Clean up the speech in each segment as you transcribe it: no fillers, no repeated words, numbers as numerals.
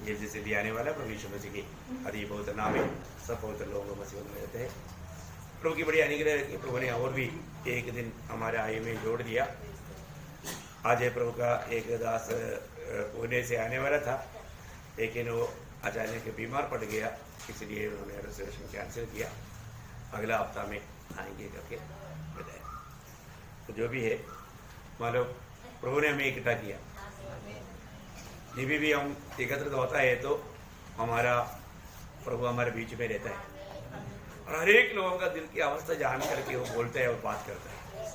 ये जैसे भी आने वाला प्रभु यीशु मसीह की आदि बहुत नाम है, सब पवित्र लोग मसीह में रहते हैं। प्रभु की बड़ी अनुग्रह रखी, प्रभु ने और भी एक दिन हमारे आयु में जोड़ दिया। आज प्रभु का एक दास पुणे से आने वाला था, लेकिन वो अचानक बीमार पड़ गया, इसलिए उन्होंने रिजर्वेशन कैंसिल किया। अगला हफ्ता में आएंगे करके बताया। तो जो भी है, मानो प्रभु ने हमें इकट्ठा किया। जब भी हम एकत्रित होता है तो हमारा प्रभु हमारे बीच में रहता है और हर एक लोगों का दिल की अवस्था जान करके वो बोलता है और बात करता है।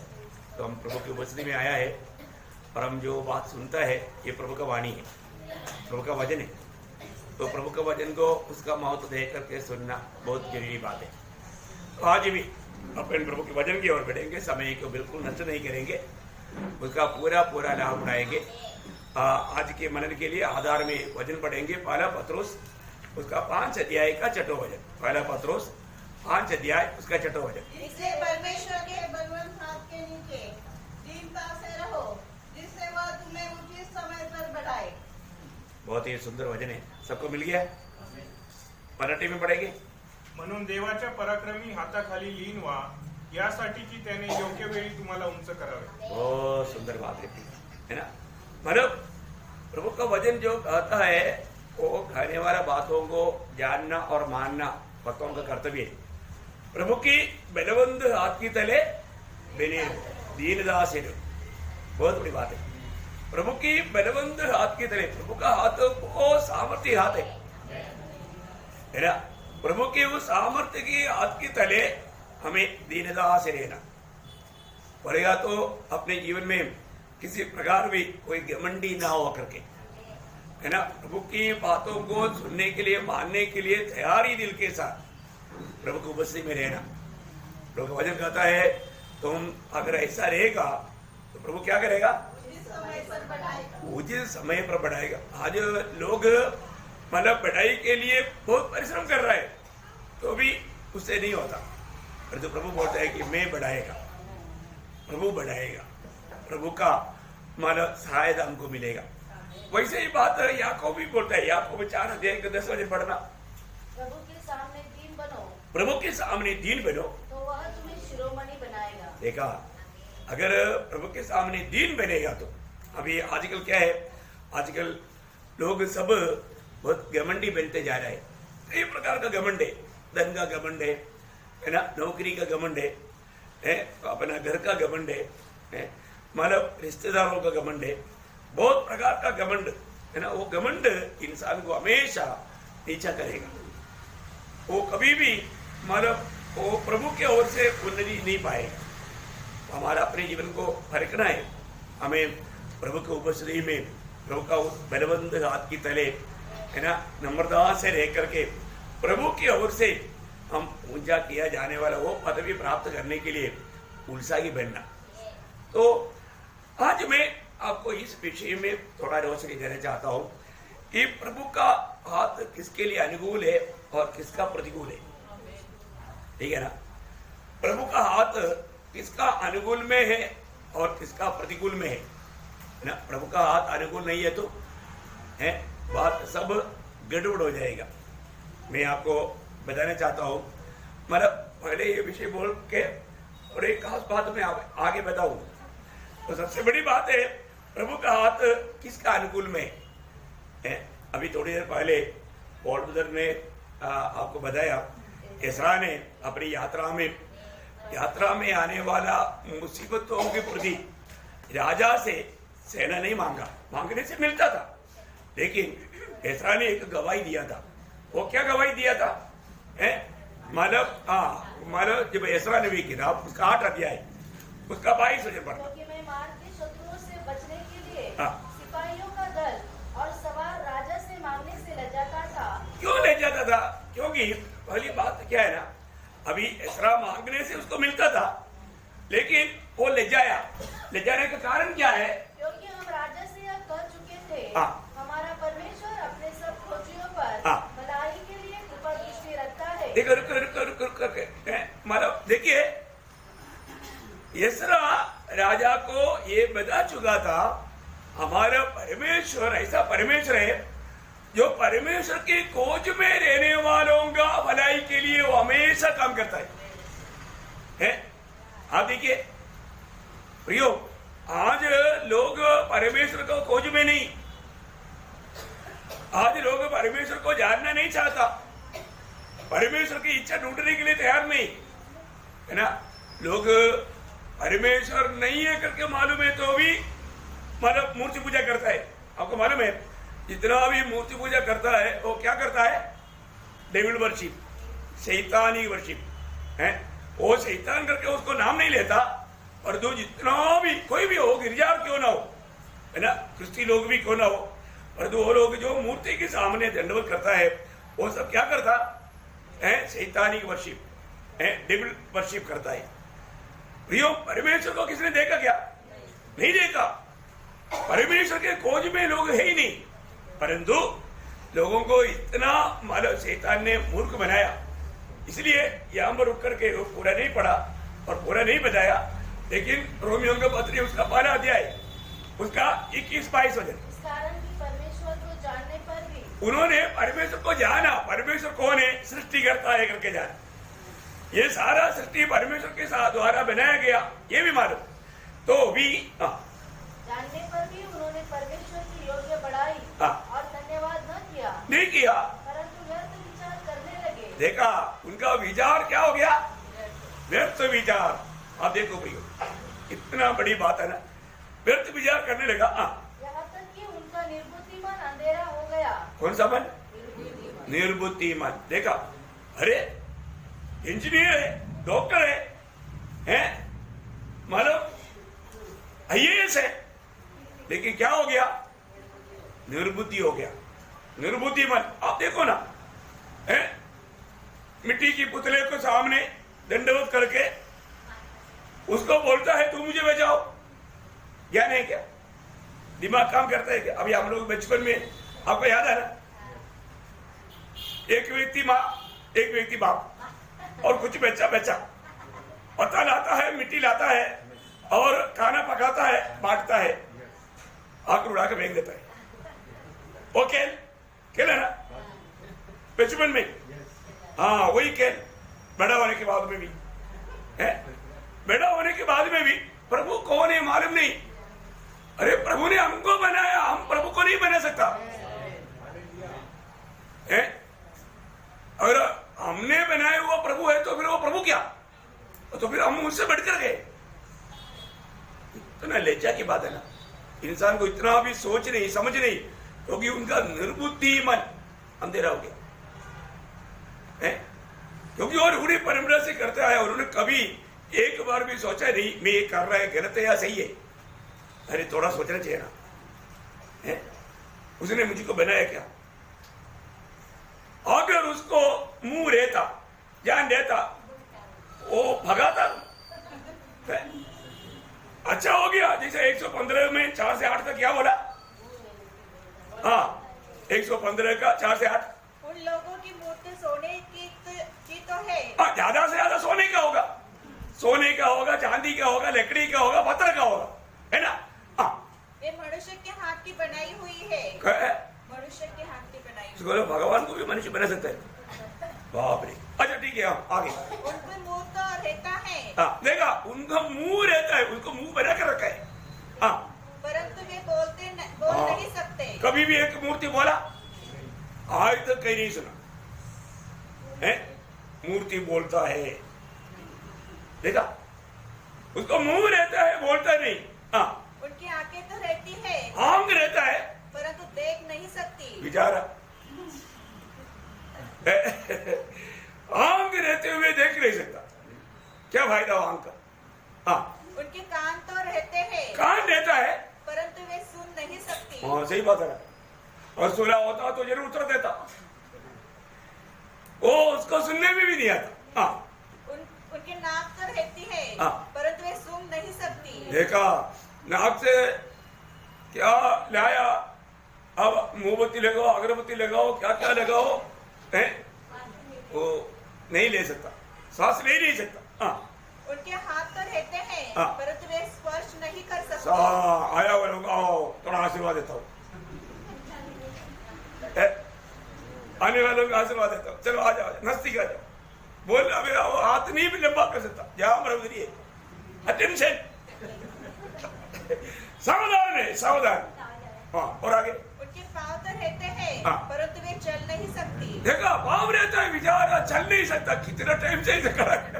तो हम प्रभु की उपस्थिति में आया है और हम जो बात सुनता है ये प्रभु का वाणी है, प्रभु का वचन है। तो प्रभु का वचन को उसका महत्व देख करके सुनना बहुत जरूरी बात है। तो आज भी अपन प्रभु के वचन की ओर बढ़ेंगे, समय को बिल्कुल नष्ट नहीं करेंगे, उसका पूरा पूरा लाभ उठाएंगे। आज के मनन के लिए आधार में वचन पढ़ेंगे, पहला पत्रोस उसका 5 अध्याय का छठो वचन। पहला पत्रोस 5 अध्याय उसका छठो वचन। इसलिए परमेश्वर के बलवंत हाथ के नीचे दीनता से रहो, जिससे वह तुम्हें उचित समय पर बढ़ाए। बहुत ही सुंदर वचन है, सबको मिल गया। मराठी में पढ़ेंगे। म्हणून देवाच्या पराक्रमी हाताखाली लीन व्हा, यासाठी की त्याने योग्य वेळी तुम्हाला उंच करावे। बहुत सुंदर बात है ना। मतलब प्रभु का वचन जो कहता है वो कहने वाला बातों को जानना और मानना भक्तों का कर्तव्य है। प्रभु की बलवंत हाथ की तले बने दीनदास है, बहुत बड़ी बात है। प्रभु की बलवंत हाथ की तले, प्रभु का हाथ बहुत सामर्थ्य हाथ है ना। प्रभु के उस सामर्थ्य की हाथ की तले हमें दीनदास रहना पड़ेगा। तो अपने जीवन में किसी प्रकार भी कोई घमंडी ना हो करके, है ना, प्रभु की बातों को सुनने के लिए, मानने के लिए तैयारी दिल के साथ प्रभु की उपस्थिति में रहना। प्रभु का वचन कहता है तुम अगर ऐसा रहेगा तो प्रभु क्या करेगा? उचित समय पर बढ़ाएगा। आज लोग मतलब बढ़ाई के लिए बहुत परिश्रम कर रहा है तो भी उससे नहीं होता, परंतु प्रभु बोलता है कि मैं बढ़ाएगा, प्रभु बढ़ाएगा, प्रभु का मतलब सहायता हमको मिलेगा। वैसे ही बात याकूब भी बोलता है, याकूब 4 अध्याय के 10 वचन पढ़ना। प्रभु के सामने दीन बनो, प्रभु के सामने दीन बनो तो वह तुम्हें शिरोमणि बनाएगा। देखा, अगर प्रभु के सामने दीन बनेगा तो अभी आजकल क्या है, आजकल लोग सब बहुत घमंडी बनते जा रहे हैं। कई प्रकार का घमंड है, धन का घमंड है ना, नौकरी का घमंड है, अपना घर का घमंड है, मतलब रिश्तेदारों का घमंड है, बहुत प्रकार का घमंड है ना। वो घमंड इंसान को हमेशा नीचा करेगा, वो कभी भी मतलब वो प्रभु के ओर से उन्नति नहीं पाएगा। हमारा अपने जीवन को फरकना है, हमें प्रभु की उपस्थिति में प्रभु का बलवंत हाथ की तले है ना नम्रता से रह करके प्रभु की ओर से हम ऊंचा किया जाने वाला वो पदवी प्राप्त करने के लिए उत्साही बनना। तो आज मैं आपको इस विषय में थोड़ा रोशनी देना चाहता हूं कि प्रभु का हाथ किसके लिए अनुकूल है और किसका प्रतिकूल है। ठीक है ना, प्रभु का हाथ किसका अनुकूल में है और किसका प्रतिकूल में है ना। प्रभु का हाथ अनुकूल नहीं है तो है बात सब गड़बड़ हो जाएगा। मैं आपको बताना चाहता हूं, मतलब पहले ये विषय बोल के और एक खास बात मैं आगे बताऊं। तो सबसे बड़ी बात है प्रभु का हाथ किसका अनुकूल में है। अभी थोड़ी देर पहले पॉल ब्रदर ने आपको बताया, एसरा ने अपनी यात्रा में आने वाला मुसीबतों के प्रति राजा से सेना नहीं मांगा, मांगने से मिलता था, लेकिन एसरा ने एक गवाही दिया था। वो क्या गवाही दिया था? मतलब जब एसरा नबी की किताब उसका 8 अध्याय उसका 22 वचन पढ़ना। क्योंकि मैं मार्ग के शत्रुओं से बचने के लिए सिपाहियों का दल और सवार राजा से मांगने से लजाता था। क्यों लजाता था? क्योंकि पहली बात क्या है ना, अभी एसरा मांगने से उसको मिलता था, लेकिन वो लजाया। लजाने का कारण क्या है? क्योंकि हम राजा से यह कह चुके थे, हमारा परमेश्वर अपने सब खोजियों पर भलाई के लिए कृपा दृष्टि रखता है। देखो रुक मतलब देखिए, एसरा राजा को ये बता चुका था हमारा परमेश्वर ऐसा परमेश्वर है जो परमेश्वर की खोज में रहने वालों का भलाई के लिए वो हमेशा काम करता है? आप देखिए प्रियो, आज लोग परमेश्वर को खोज में नहीं, आज लोग परमेश्वर को जानना नहीं चाहता, परमेश्वर की इच्छा ढूंढने के लिए तैयार नहीं है ना। लोग परमेश्वर नहीं है करके मालूम है तो भी मतलब मूर्ति पूजा करता है। आपको मालूम है जितना भी मूर्ति पूजा करता है वो क्या करता है? डेविल वर्शिप, शैतानी वर्शिप है। वो शैतान करके उसको नाम नहीं लेता, और जो जितना भी कोई भी हो, गिरजार क्यों ना हो है ना, क्रिस्ती लोग भी क्यों ना हो, और वो लोग जो मूर्ति के सामने दंडवत करता है वो सब क्या करता है? शैतानी वर्शिप है, डेविल वर्शिप करता है। प्रियो, परमेश्वर को किसने देखा क्या? नहीं देखा। परमेश्वर के खोज में लोग है ही नहीं, परंतु लोगों को इतना मतलब शैतान ने मूर्ख बनाया। इसलिए यहां पर रुक करके वो पूरा नहीं पढ़ा और पूरा नहीं बताया, लेकिन रोमियो का पत्री उसका 12 अध्याय उसका 21-22 वचन, इस कारण कि परमेश्वर को जानने पर भी उन्होंने परमेश्वर को जाना। परमेश्वर कौन है? सृष्टि करता है करके जाना। ये सारा सृष्टि परमेश्वर के साथ द्वारा बनाया गया, ये भी मालूम। तो भी जानने पर भी उन्होंने परमेश्वर की योग्य बड़ाई और धन्यवाद न किया, नहीं किया, परंतु व्यर्थ विचार करने लगे। देखा उनका विचार क्या हो गया? व्यर्थ विचार। आप देखो भैया, इतना बड़ी बात है ना, व्यर्थ विचार करने लगा। यहाँ तक कि उनका निर्बुद्धिमान अंधेरा हो गया। कौन सा मन? निर्बुद्धिमान। देखा, अरे इंजीनियर है, डॉक्टर है मतलब IAS है, लेकिन क्या हो गया? निर्बुद्धि हो गया, निर्बुद्धिमान। आप देखो ना, है मिट्टी की पुतले को सामने दंडवत करके उसको बोलता है तू मुझे बचाओ। ज्ञान है क्या? दिमाग काम करता है क्या? अभी हम लोग बचपन में, आपको याद है ना, एक व्यक्ति माँ, एक व्यक्ति बाप, और कुछ बच्चा पत्ता लाता है, मिट्टी लाता है और खाना पकाता है, बांटता है, आकर उड़ा के फेंक देता है। वो खेल है ना बचपन में? हाँ, वही खेल बड़ा होने के बाद में भी है। बड़ा होने के बाद में भी प्रभु कौन है मालूम नहीं। अरे प्रभु ने हमको बनाया, हम प्रभु को नहीं बना सकता है। अगर हमने बनाया हुआ प्रभु है तो फिर वो प्रभु क्या? तो फिर हम उससे बढ़कर गए। इतना लज्जा की बात है ना, इंसान को इतना भी सोच नहीं, समझ नहीं, क्योंकि उनका निर्बुद्धि मन अंधेरा हो गया है। क्योंकि और पूरी परंपरा से करता है, उन्होंने कभी एक बार भी सोचा नहीं मैं ये कर रहा है गलत है या सही है। अरे थोड़ा सोचना चाहिए ना, है? उसने मुझको बनाया क्या? अगर उसको मुंह रहता, जान रहता, वो भगाता। अच्छा हो गया, जैसे 115 में 4 से 8 तक क्या बोला? हाँ, 115 का 4 से 8। उन लोगों की मूर्ति सोने की तो है। ज्यादा से ज्यादा सोने का होगा, सोने का होगा, चांदी का होगा, लकड़ी का होगा, पत्थर का होगा, है ना? ये मनुष्य के हाथ की बनाई हुई है। मनुष्य के हाथ की बनाई हुई। भगवान को भी मनुष्य बना सकता है? बाप रे। अच्छा ठीक है, आगे। उनका मुंह तो रहता है। देखा, उनका मुंह रहता है, उनको मुंह बना कर रखा है। परंतु वे बोल नहीं सकते। कभी भी एक मूर्ति बोला? आज तक कहीं नहीं सुना है मूर्ति बोलता है। देखा, उसको मुंह रहता है, बोलता नहीं। उनकी आंखें तो रहती है, आंख रहता है, परंतु देख नहीं सकती। बेचारा आंख रहते हुए देख नहीं सकता, क्या फायदा आंख का? उनके कान तो रहते हैं, कान रहता है, परंतु वे सुन नहीं सकती। हाँ सही बात है ना। और सुना होता तो जरूर उत्तर देता, वो उसको सुनने में भी नहीं आता। उनके नाक तो रहती है, परंतु वे सुन नहीं सकती। देखा, नाक से क्या लाया, अब मोमबत्ती लगाओ, अगरबत्ती लगाओ, क्या क्या लगाओ, है वो नहीं ले सकता, सांस ले नहीं सकता। उनके हाथ तो रहते हैं, परंतु वे स्पर्श नहीं कर सकते। आया हुआ लोग, आओ थोड़ा आशीर्वाद देता हूँ। आने वालों को आशीर्वाद देता हूँ। चलो आ जाओ, नजदीक आ जाओ। बोल अभी हाथ नहीं भी लंबा कर सकता, जहां पर उधर अटेंशन, सावधान है, सावधान। हाँ, और आगे उनके पाँव तो रहते हैं, हाँ। परंतु वे चल नहीं सकती। देखा, पाँव रहता है, विचार चल नहीं सकता। कितना टाइम से इसे करा है।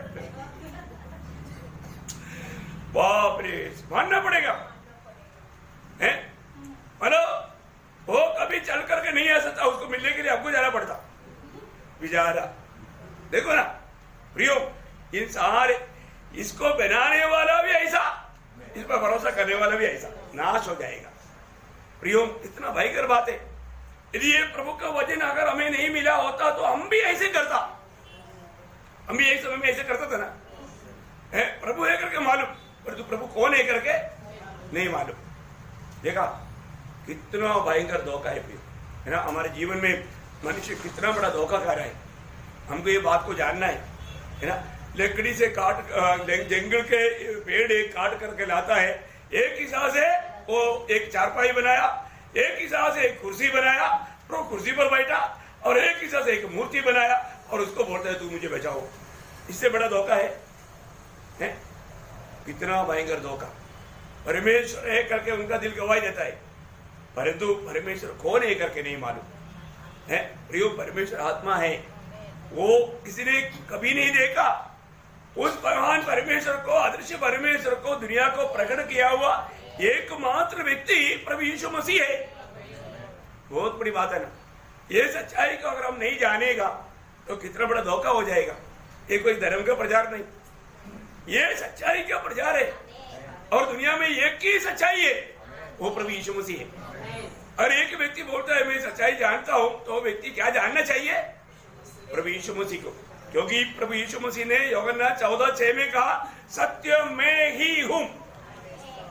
बाप रे, मानना पड़ेगा है। मानो वो कभी चल करके नहीं आ सकता, उसको मिलने के लिए आपको जाना पड़ता। बेचारा देखो ना प्रियो, इन सारे इसको बनाने वाला भी ऐसा, इस पर भरोसा करने वाला भी ऐसा नाश हो जाएगा। प्रियो, इतना भयंकर बात है। यदि ये प्रभु का वचन अगर हमें नहीं मिला होता तो हम भी ऐसे करता, हम भी एक समय में ऐसे करता था ना। है प्रभु है करके मालूम, परंतु प्रभु कौन है करके नहीं मालूम। देखा कितना भयंकर धोखा है प्रियो, है ना। हमारे जीवन में मनुष्य कितना बड़ा धोखा खा रहा है, हमको ये बात को जानना है ना। लकड़ी से काट, जंगल के पेड़ एक काट करके लाता है, एक हिसाब से वो एक चारपाई बनाया, एक हिसाब से एक कुर्सी बनाया, तो कुर्सी पर बैठा, और एक हिसाब से एक मूर्ति बनाया और उसको बोलता है तू मुझे बचाओ। इससे बड़ा धोखा है? कितना भयंकर धोखा। परमेश्वर है करके उनका दिल गवाही देता है, परंतु परमेश्वर कौन है करके नहीं मालूम है। प्रियो, परमेश्वर आत्मा है, वो किसी ने कभी नहीं देखा। उस महान परमेश्वर को, अदृश्य परमेश्वर को, दुनिया को प्रकट किया हुआ एकमात्र व्यक्ति प्रभु यीशु मसीह है। बहुत बड़ी बात है ना। ये सच्चाई को अगर हम नहीं जानेगा तो कितना बड़ा धोखा हो जाएगा। ये कोई धर्म का प्रचार नहीं, ये सच्चाई का प्रचार है। और दुनिया में एक ही सच्चाई है, वो प्रभु यीशु मसीह है। और एक व्यक्ति बोलता है मैं सच्चाई जानता हूं, तो व्यक्ति क्या जानना चाहिए? प्रभु यीशु मसीह को। क्योंकि प्रभु यीशु मसीह ने यूहन्ना 14:6 में कहा सत्य मैं ही हूं।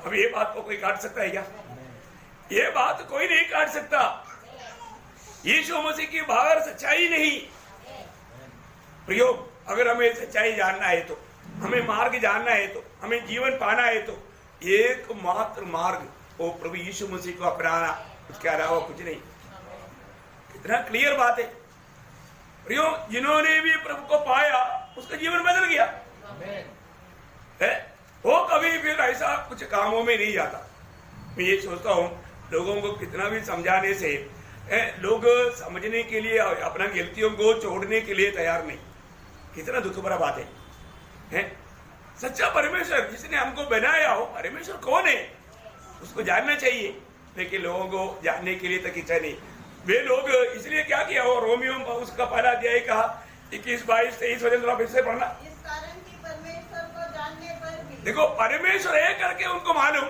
अब ये बात को कोई काट सकता है क्या? ये बात कोई नहीं काट सकता। यीशु मसीह की बाहर सच्चाई नहीं। प्रियो, अगर हमें सच्चाई जानना है, तो हमें मार्ग जानना है, तो हमें जीवन पाना है, तो एकमात्र मार्ग वो प्रभु यीशु मसीह को अपनाना, उसके अलावा कुछ नहीं। कितना क्लियर बात है प्रियो। जिन्होंने भी प्रभु को पाया उसका जीवन बदल गया है। वो कभी फिर ऐसा कुछ कामों में नहीं जाता। मैं ये सोचता हूँ लोगों को कितना भी समझाने से लोग समझने के लिए, अपना गलतियों को छोड़ने के लिए तैयार नहीं। कितना दुख भरा बात है। सच्चा परमेश्वर जिसने हमको बनाया हो, परमेश्वर कौन है उसको जानना चाहिए, लेकिन लोगों को जानने के लिए तक इच्छा नहीं। वे लोग इसलिए क्या किया हो, रोमियो उसका पहला अध्याय कहा 21, 22, 23 वचन थोड़ा फिर से पढ़ना। इस कारण की परमेश्वर को जानने पर भी, देखो परमेश्वर है करके उनको मालूम,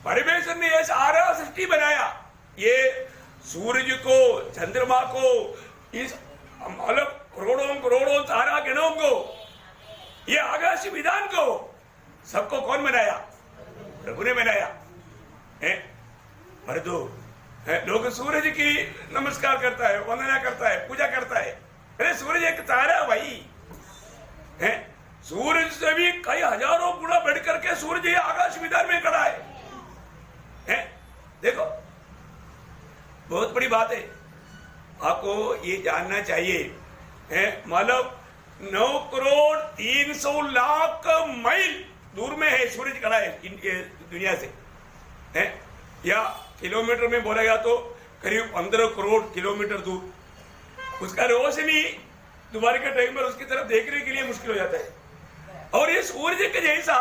परमेश्वर ने ये सारा सृष्टि बनाया, ये सूरज को, चंद्रमा को, इस मतलब करोड़ों करोड़ों तारा गणों को, ये आकाश विधान को, सबको कौन बनाया? प्रभु ने बनाया है। पर दो लोग सूरज की नमस्कार करता है, वंदना करता है, पूजा करता है। अरे सूरज एक तारा भाई है, सूरज से भी कई हजारों गुना बढ़ करके सूरज ये आकाश विधान में खड़ा है। देखो बहुत बड़ी बात है, आपको ये जानना चाहिए है। मतलब 9,300,00,000 मील दूर में है सूरज खड़ा है दुनिया से है, या किलोमीटर में बोला गया तो करीब 15 करोड़ किलोमीटर दूर। उसका रोशनी दोपहर के टाइम पर उसकी तरफ देखने के लिए मुश्किल हो जाता है। और ये सूरज के जैसा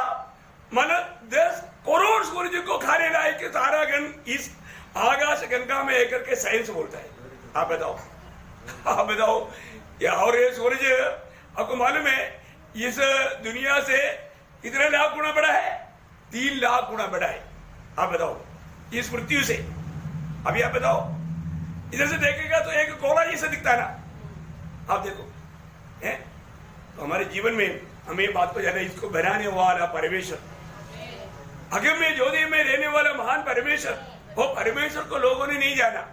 मतलब 10 करोड़ सूरज को खाने लायक तारागण इस आकाश गंगा में एक करके साइंस बोलता है। आप बताओ, आप बताओ। या और ये सूरज आपको मालूम है इस दुनिया से कितने लाख गुना बड़ा है? 3 लाख गुना बड़ा है। आप बताओ इस पृथ्वी से। अभी आप बताओ, इधर से देखेगा तो एक गोला जैसा दिखता है ना। आप देखो है, तो हमारे जीवन में हमें बात को जाना, इसको बनाने वाला परमेश्वर, अगम में ज्योति में रहने वाला महान परमेश्वर, वो परमेश्वर को लोगों ने नहीं जाना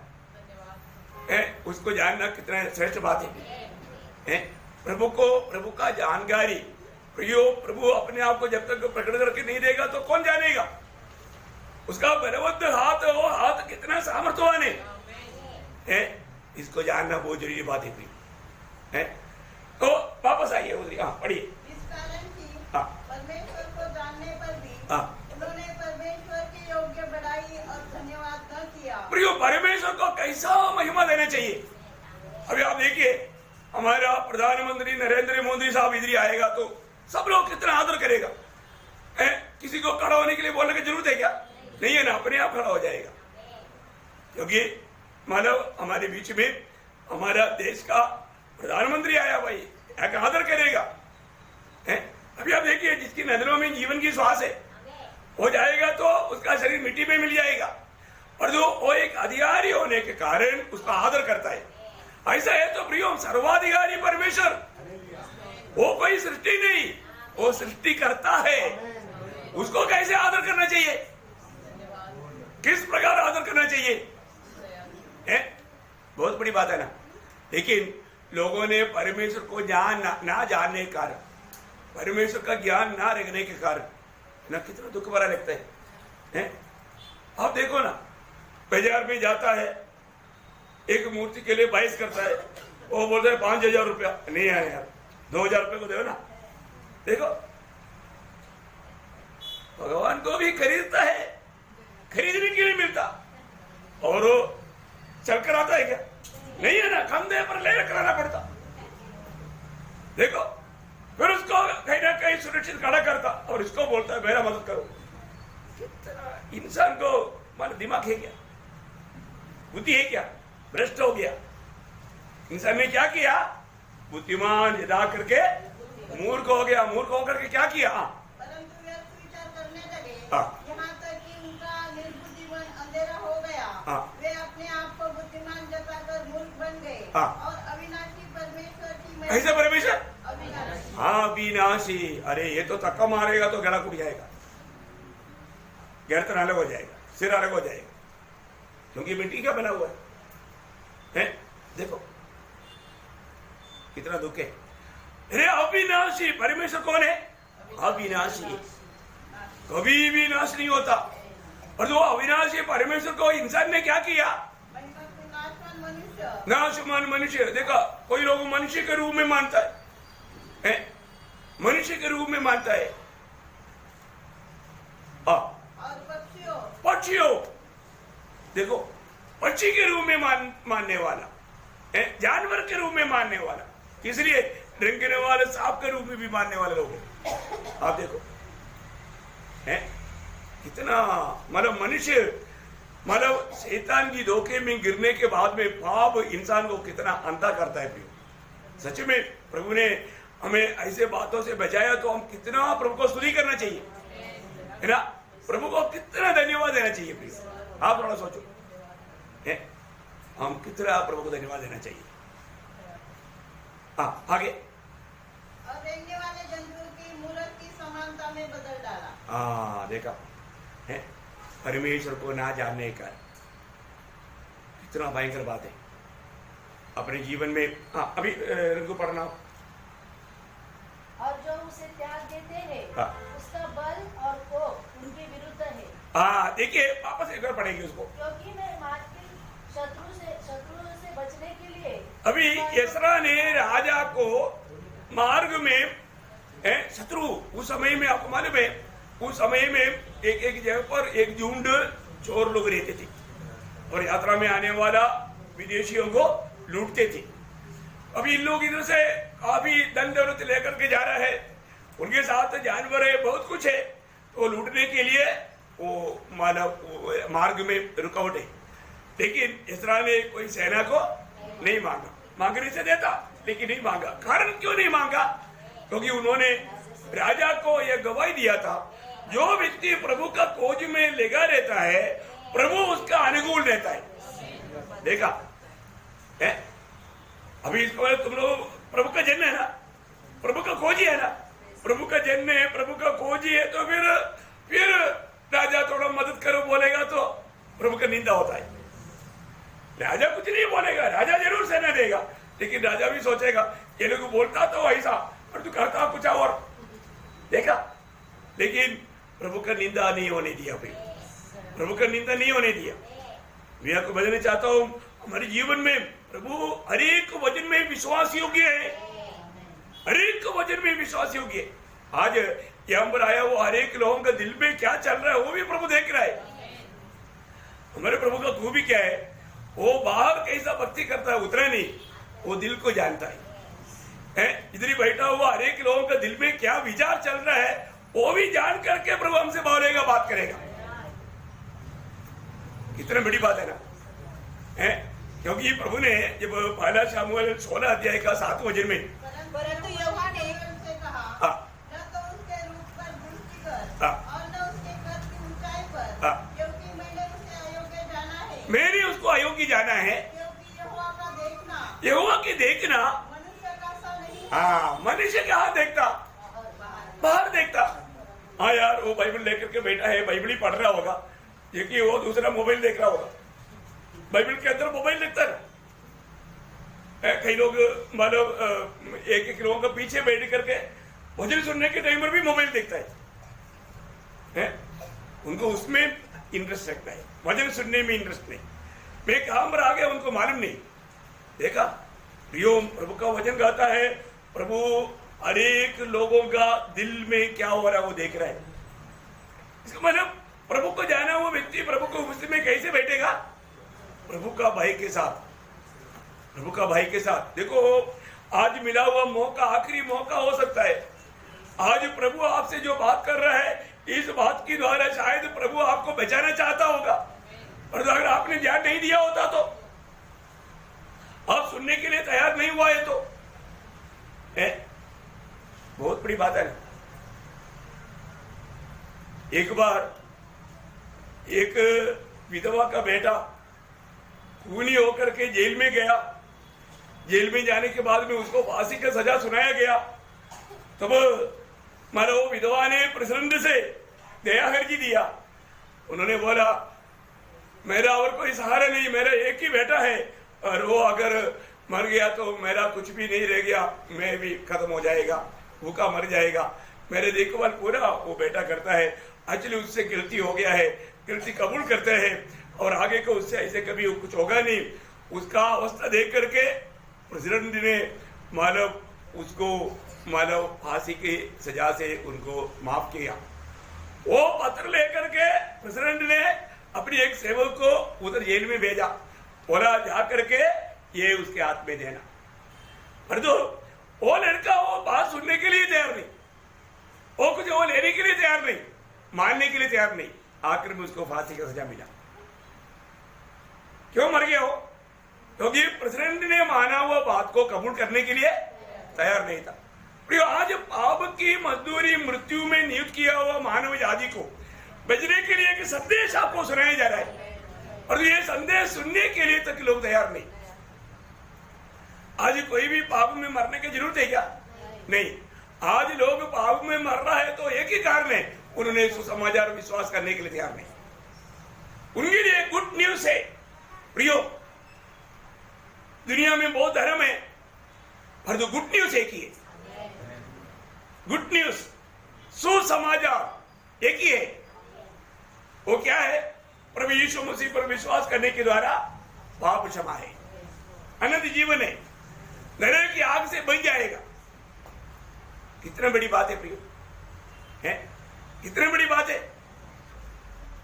है। उसको जानना कितना श्रेष्ठ बात है। प्रभु को, प्रभु का जानकारी, प्रभु अपने आप को जब तक प्रकट करके नहीं देगा तो कौन जानेगा? उसका बलवद्ध हाथ, वो हाथ कितना सामर्थ्यवान है। इस इसको जानना बहुत जरूरी बात है। तो वापस आइए उधर, हाँ पढ़िए। इस कारण कि हाँ। परमेश्वर को जानने पर भी हाँ। उन्होंने परमेश्वर के योग्य बड़ाई और धन्यवाद न किया। प्रियो, परमेश्वर को कैसा महिमा देना चाहिए। अभी आप देखिए, हमारा प्रधानमंत्री नरेंद्र मोदी साहब इधर आएगा तो सब लोग कितना आदर करेगा। किसी को खड़ा होने के लिए बोलने की जरूरत है क्या? नहीं है ना, अपने आप खड़ा हो जाएगा। क्योंकि मानव हमारे बीच में हमारा देश का प्रधानमंत्री आया, भाई एक आदर करेगा। अभी आप देखिए, जिसकी नजरों में जीवन की श्वास है, हो जाएगा तो उसका शरीर मिट्टी में मिल जाएगा, और जो वो एक अधिकारी होने के कारण उसका आदर करता है। ऐसा है तो प्रियो, सर्वाधिकारी परमेश्वर, वो कोई सृष्टि नहीं, वो सृष्टि करता है। उसको कैसे आदर करना चाहिए, किस प्रकार आदर करना चाहिए, बहुत बड़ी बात है ना। लेकिन लोगों ने परमेश्वर को ना जानने के कारण, परमेश्वर का ज्ञान ना रखने के कारण ना कितना दुख भरा लगता है। आप देखो ना, बाजार में जाता है, एक मूर्ति के लिए बहस करता है, वो बोलता है 5,000 रुपया, नहीं है यार 2,000 रुपये को दो ना। देखो, भगवान को भी खरीदता है, खरीदने के लिए मिलता, और वो चल कर आता है क्या? नहीं है ना, कम दे पर ले कराना पड़ता। देखो, फिर उसको कहीं ना कहीं सुरक्षित खड़ा करता, और इसको बोलता है मेरा मदद करो। कितना इंसान को मान दिमाग है क्या, बुद्धि है क्या, भ्रष्ट हो गया। इंसान ने क्या किया, बुद्धिमान यदा करके मूर्ख हो गया, मूर्ख होकर के क्या किया, परंतु व्यर्थ विचार करने लगे, हाँ। यहाँ तक कि उनका निर्बुद्धि मन अंधेरा हो गया। हाँ। वे अपने आप को बुद्धिमान जताकर मूर्ख बन गए, हाँ। और अविनाशी परमेश्वर की कैसे परमेश्वर, अविनाशी। हाँ अविनाशी। अरे ये तो धक्का मारेगा तो गला टूट जाएगा, गर्दन अलग हो जाएगा, सिर अलग हो जाएगा, क्योंकि मिट्टी का बना हुआ है। देखो कितना दुख है। अरे अविनाशी परमेश्वर कौन है, अविनाशी, कभी भी नाश नहीं होता। और जो अविनाशी परमेश्वर को इंसान ने क्या किया, नाशवान मनुष्य, नाशवान मनुष्य। देखा, कोई लोग मनुष्य के रूप में मानता है, मनुष्य के रूप में मानता है। और पक्षियों, देखो पक्षी के रूप में मानने वाला, जानवर के रूप में मानने वाला, इसलिए रेंगने वाले सांप के रूप में भी मानने वाले लोग हैं। आप देखो कितना, मतलब मनुष्य, मतलब शैतान की धोखे में गिरने के बाद में पाप इंसान को कितना अंधा करता है। सच में प्रभु ने हमें ऐसे बातों से बचाया, तो हम कितना प्रभु को स्तुति करना चाहिए, है ना। प्रभु को कितना धन्यवाद देना चाहिए। प्लीज आप थोड़ा सोचो, हम कितना प्रभु को धन्यवाद देना चाहिए। आगे, और रेंगने वाले जंतु की मूरत की समानता में बदल डाला। देखा है, परमेश्वर को ना जानने का कितना भयंकर बात है अपने जीवन में। अभी रंगू पढ़ना। और जो उसे त्याग देते हैं, उसका बल और कोप उनके विरुद्ध है। देखिए वापस एक बार पढ़ेंगे उसको। क्योंकि मैं मार्ग के शत्रु से बचने के लिए, अभी यसरा ने राजा को मार्ग में, शत्रु, उस समय में आपको मालूम है, उस समय में एक जगह पर एक झुंड चोर लोग रहते थे, और यात्रा में आने वाला विदेशियों को लूटते थे। अभी इन लोग इधर से काफी धन दौलत लेकर के जा रहा है, उनके साथ जानवर है, बहुत कुछ है, तो लूटने के लिए वो मानव मार्ग में रुकावट है। लेकिन इसरा ने कोई सेना को नहीं मांगा, मांगने से देता, लेकिन नहीं मांगा। कारण क्यों नहीं मांगा, क्योंकि उन्होंने राजा को यह गवाही दिया था, जो व्यक्ति प्रभु का खोज में लगा रहता है, प्रभु उसका अनुकूल रहता है। देखा है, अभी इसको तुम लोग प्रभु का जन्म है ना, प्रभु का खोजी है ना, प्रभु का जन्म है, प्रभु का खोजी है, तो फिर राजा थोड़ा मदद करो बोलेगा तो प्रभु का निंदा होता है। राजा कुछ नहीं बोलेगा, राजा जरूर सेना देगा, लेकिन राजा भी सोचेगा ये लोग बोलता तो ऐसा और तू करता कुछ और। देखा, लेकिन प्रभु का निंदा नहीं होने दिया भाई, प्रभु का निंदा नहीं होने दिया। मैं आपको बताना चाहता हूँ, हमारे जीवन में प्रभु हर एक वचन में विश्वास योग्य है, हर एक वचन में विश्वास योग्य है। आज यहाँ पर आया वो हर एक लोगों का दिल में क्या चल रहा है वो भी प्रभु देख रहा है। हमारे प्रभु का खूबी क्या है, वो बाहर कैसा भक्ति करता है उतना नहीं, वो दिल को जानता है। इधर ही बैठा हुआ हर एक लोगों का दिल में क्या विचार चल रहा है वो भी जान करके प्रभु हमसे बोलेगा, बात करेगा। कितनी बड़ी बात है ना, क्योंकि प्रभु ने जब पहला शमूएल 16 अध्याय का 7 वचन में परंतु यहोवा ने उनसे कहा, न तो उसके रूप पर दृष्टि कर और न उसके कद की ऊंचाई पर, क्योंकि मैंने उसे अयोग्य जाना है। मैंने उसको अयोग्य जाना है, क्योंकि यहोवा का देखना, यहोवा की देखना मनुष्य का सा नहीं है। हाँ, मनुष्य कहाँ देखता, बाहर देखता। हाँ यार, वो बाइबल लेकर के बैठा है, बाइबल ही पढ़ रहा होगा, ये कि वो दूसरा मोबाइल देख रहा होगा। बाइबल के अंदर मोबाइल देखता है। कई लोग मतलब एक लोगों के पीछे बैठ करके भजन सुनने के टाइम पर भी मोबाइल देखता है। उनको उसमें इंटरेस्ट रखता है, भजन सुनने में इंटरेस्ट नहीं। मैं कहां पर आ गया उनको मालूम नहीं। देखा प्रियो, प्रभु का वचन गाता है, प्रभु हर एक लोगों का दिल में क्या हो रहा है वो देख रहा है। इसका मतलब प्रभु को जाना हुआ व्यक्ति प्रभु को उपस्थिति में कैसे बैठेगा, प्रभु का भाई के साथ, प्रभु का भाई के साथ। देखो आज मिला हुआ मौका आखिरी मौका हो सकता है। आज प्रभु आपसे जो बात कर रहा है, इस बात की द्वारा शायद प्रभु आपको बचाना चाहता होगा, और अगर आपने ध्यान नहीं दिया होता तो, आप सुनने के लिए तैयार नहीं हुआ है तो बहुत बड़ी बात है ना। एक बार एक विधवा का बेटा खूनी होकर के जेल में गया। जेल में जाने के बाद में उसको फांसी का सजा सुनाया गया। तब मानो विधवा ने प्रेसिडेंट से दया अर्जी दिया। उन्होंने बोला मेरा और कोई सहारा नहीं, मेरा एक ही बेटा है, और वो अगर मर गया तो मेरा कुछ भी नहीं रह गया, मैं भी खत्म हो जाएगा, भूखा मर जाएगा। मेरे देखभाल पूरा वो बेटा करता है। एक्चुअली उससे गलती हो गया है, गलती कबूल करते हैं, और आगे को उससे ऐसे कभी कुछ होगा नहीं। उसका अवस्था देख करके प्रेसिडेंट ने मानव उसको मानव फांसी की सजा से उनको माफ किया। वो पत्र लेकर के प्रेसिडेंट ने अपनी एक सेवक को उधर जेल में भेजा, बोला जा करके ये उसके हाथ में देना। पर तो वो लड़का वो बात सुनने के लिए तैयार नहीं, वो कुछ वो लेने के लिए तैयार नहीं, मानने के लिए तैयार नहीं। आखिर में उसको फांसी का सजा मिला। क्यों मर गया हो? क्योंकि प्रेसिडेंट ने माना हुआ बात को कबूल करने के लिए तैयार नहीं था। आज पाप की मजदूरी मृत्यु में नियुक्त किया हुआ मानव जाति को बचने के लिए एक संदेश आपको सुनाया जा रहा है, और ये संदेश सुनने के लिए तक लोग तैयार नहीं। आज कोई भी पाप में मरने की जरूरत है क्या? नहीं। आज लोग पाप में मर रहा है तो एक ही कारण है, उन्होंने सुसमाचार विश्वास करने के लिए तैयार नहीं। उनके लिए गुड न्यूज है प्रियो। दुनिया में बहुत धर्म है, पर तो गुड न्यूज एक ही है। गुड न्यूज, सुसमाचार एक ही है। वो क्या है? प्रभु यीशु मसीह पर विश्वास करने के द्वारा पाप क्षमा है, अनंत जीवन है, नरक की आग से बच जाएगा। कितनी बड़ी बात है प्रियो, है कितनी बड़ी बात है।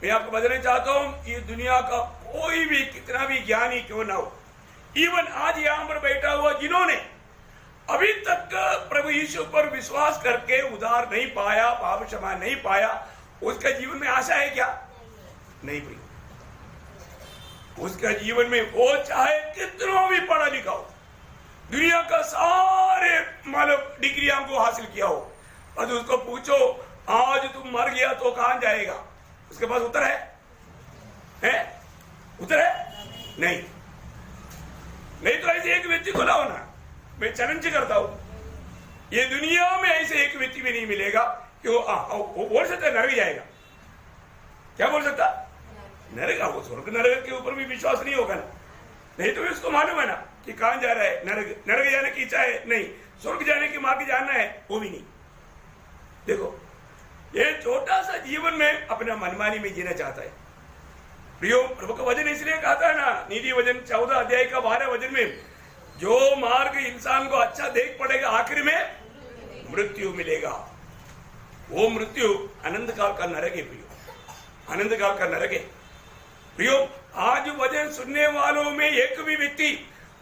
मैं आपको बताना चाहता हूं, ये दुनिया का कोई भी कितना भी ज्ञानी क्यों ना हो, इवन आज यहां पर बैठा हुआ जिन्होंने अभी तक प्रभु यीशु पर विश्वास करके उद्धार नहीं पाया, पाप क्षमा नहीं पाया, उसका जीवन में आशा है क्या? नहीं भाई। उसका जीवन में वो चाहे कितना भी पढ़ा लिखा हो, दुनिया का सारे मतलब डिग्रियां को हासिल किया हो, और उसको पूछो आज तुम मर गया तो कहां जाएगा, उसके पास उत्तर है? उत्तर है? नहीं। नहीं तो ऐसे एक व्यक्ति को लाओ ना, मैं चैलेंज करता हूं, ये दुनिया में ऐसे एक व्यक्ति भी नहीं मिलेगा कि वो बोल सकता है नरक जाएगा। क्या बोल सकता? नरक। वो स्वर्ग नरक के ऊपर भी विश्वास नहीं होगा ना। नहीं तो उसको मालूम है ना कि कहां जा रहा है, नरक। नरक जाने की इच्छा है नहीं, स्वर्ग जाने की मार्ग जानना है वो भी नहीं। देखो ये छोटा सा जीवन में अपना मनमानी में जीना चाहता है। प्रियो, प्रभु का वचन इसलिए कहा था ना, नीति वचन 14 अध्याय का 12 वचन में, जो मार्ग इंसान को अच्छा देख पड़ेगा आखिर में मृत्यु मिलेगा। वो मृत्यु अनंत काल का नरक है प्रियो, अनंत काल का नरक है प्रियो। आज वचन सुनने वालों में एक भी व्यक्ति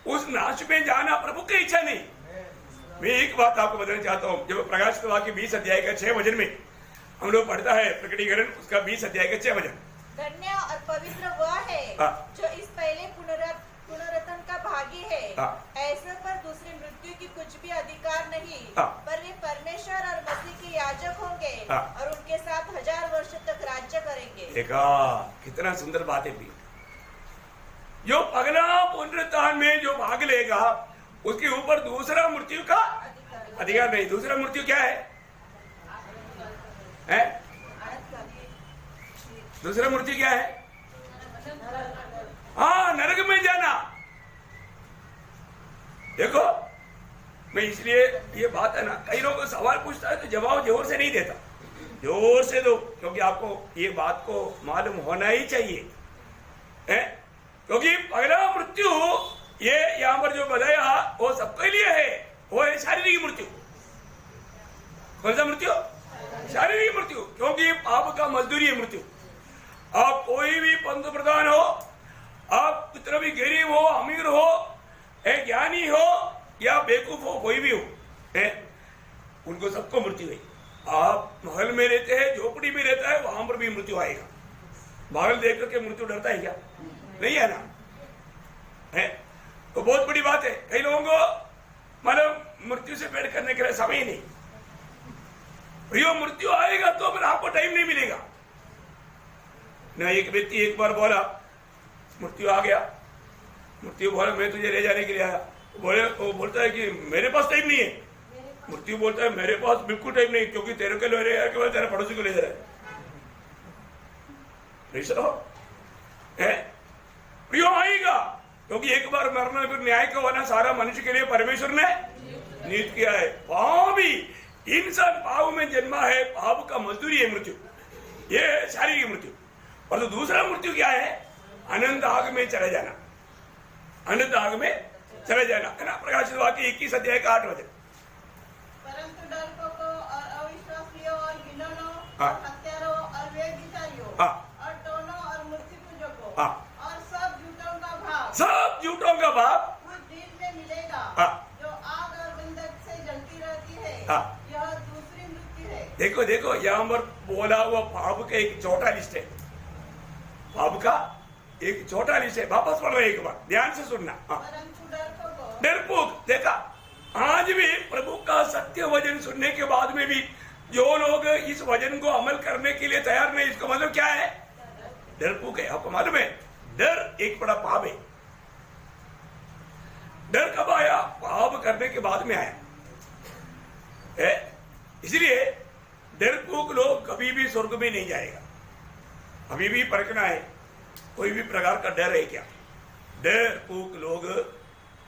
उस नाश में जाना प्रभु की इच्छा नहीं। मैं एक बात आपको बताना चाहता हूं, जब प्रकाशित वाक्य 20 अध्याय का 6 वचन में हम लोग पढ़ता है, प्रकटीकरण उसका 20 अध्याय का 6 वचन, धन्य और पवित्र वह है जो इस पहले पुनरुत्थान का भागी है। ऐसे पर दूसरी मृत्यु की कुछ भी अधिकार नहीं, पर वे परमेश्वर और मसीह के याजक होंगे और उनके साथ 1000 वर्ष तक राज्य करेंगे। देखा कितना सुंदर बात है भी। जो अगला पुनरुत्थान में जो भाग लेगा उसके ऊपर दूसरा मृत्यु का अधिकार नहीं। दूसरा मृत्यु क्या है? दूसरा मृत्यु क्या है? हाँ, नरक में जाना। देखो, मैं इसलिए ये बात है ना, कई लोग सवाल पूछता है तो जवाब जोर से नहीं देता, जोर से दो, क्योंकि आपको ये बात को मालूम होना ही चाहिए है? क्योंकि अगला मृत्यु ये यहां पर जो बताया वो सबके लिए है, वो है शारीरिक मृत्यु। कौन सा मृत्यु? शारीरिक मृत्यु, क्योंकि पाप का मजदूरी है मृत्यु। आप कोई भी पंत प्रधान हो, आप कितना भी गरीब हो, अमीर हो, ज्ञानी हो या बेवकूफ हो, कोई भी हो, उनको सबको मृत्यु है। आप महल में रहते हैं, झोपड़ी में रहता है, वहां पर भी मृत्यु आएगा। महल देख करके मृत्यु डरता है क्या? नहीं है ना, है तो बहुत बड़ी बात है। कई लोगों को मतलब मृत्यु से पेड़ करने के लिए समय नहीं। प्रियो, मृत्यु आएगा तो फिर आपको टाइम नहीं मिलेगा ना। एक व्यक्ति एक बार बोला, मृत्यु आ गया, मृत्यु बोला मैं तुझे ले जाने के लिए आया। वो बोलता है कि मेरे पास टाइम नहीं है। मृत्यु बोलता है मेरे पास बिल्कुल टाइम नहीं, क्योंकि तेरे को ले जाने के बाद तेरे पड़ोसी को ले जा रहा है। प्रियो, आएगा, क्योंकि एक बार मरना फिर न्याय का होना सारा मनुष्य के लिए परमेश्वर ने नियुक्त किया है। पाप भी, इंसान पाप में जन्मा है, पाप का मजदूरी है मृत्यु, ये शारीरिक मृत्यु। और तो दूसरा मृत्यु क्या है? अनंत आग में चले जाना, अनंत आग में चले जाना, है ना। प्रकाशित वाक्य 21 अध्याय का 8 वचन। परंतु डरपोकों और अविश्वासियों और घिनौनों और हत्यारों और व्यभिचारियों और टोनों और मूर्ति पूजकों और सब झूठों का भाग, सब झूठों का भाग उस दिन में मिलेगा जो आग और गंधक से जलती रहती है। यह दूसरी मृत्यु है। देखो देखो, यहाँ पर बोला हुआ पाप का एक छोटा लिस्ट है, पाप का एक छोटा लिस्ट है। वापस पढ़ रहे एक बार, ध्यान से सुनना। डरपोक, देखा, आज भी प्रभु का सत्य वचन सुनने के बाद में भी जो लोग इस वचन को अमल करने के लिए तैयार नहीं, इसका मतलब क्या है? डरपोक है। आपको मालूम है, डर एक बड़ा पाप है। डर कब आया? पाप करने के बाद में आया है। इसलिए डरपोक लोग कभी भी स्वर्ग में नहीं जाएगा। अभी भी परखना है, कोई भी प्रकार का डर है क्या? डरपोक लोग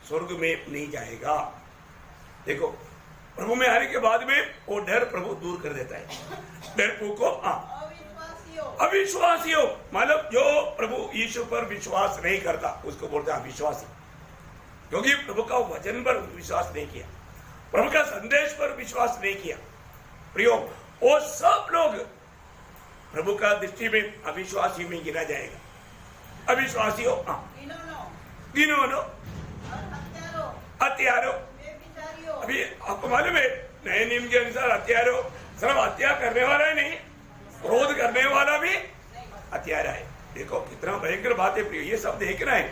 स्वर्ग में नहीं जाएगा। देखो, प्रभु में आने के बाद में वो डर प्रभु दूर कर देता है डरपोक को। अविश्वासियों मतलब जो प्रभु यीशु पर विश्वास नहीं करता उसको बोलते हैं अविश्वासी, क्योंकि प्रभु का वचन पर विश्वास नहीं किया, प्रभु का संदेश पर विश्वास नहीं किया। प्रियो, वो सब लोग प्रभु का दृष्टि में अविश्वासी में गिना जाएगा। अविश्वासियों, घिनौनों, हत्यारों। अभी आपको मालूम है, नए नियम के अनुसार हत्यारों सिर्फ हत्या करने वाला ही नहीं, क्रोध करने वाला भी हत्यारा है। देखो कितना भयंकर बात है प्रिय, ये सब देखना है।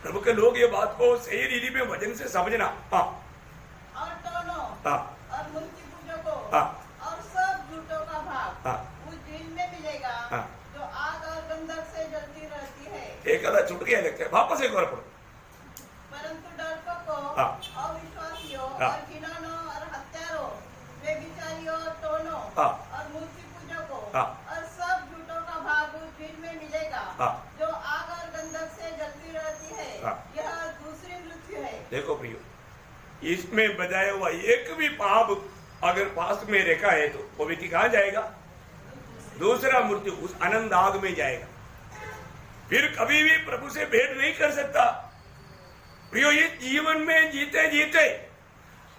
प्रभु के लोग ये बात को सही रीति में वचन से समझना। और मूर्ति पूजकों और सब झूठों का भाग उस दिन में मिलेगा जो आग और गंधक से जलती रहती है। एक आधा छूट गया लगता है, वापस एक बार पढ़ो। परंतु डरपोकों, अविश्वासियों और घिनौनों और हत्यारों, व्यभिचारियों और टोनों और मूर्ति पूजकों और सब झूठों का भाग उस दिन में मिलेगा जो आग और गंधक से जलती रहती है। यह दूसरी मृत्यु है। देखो प्रियो, इसमें बताया हुआ एक भी पाप अगर पास में रेखा है तो वो व्यक्ति कहां जाएगा? दूसरा मृत्यु, उस अनंत आग में जाएगा। फिर कभी भी प्रभु से भेंट नहीं कर सकता। प्रियो, ये जीवन में जीते जीते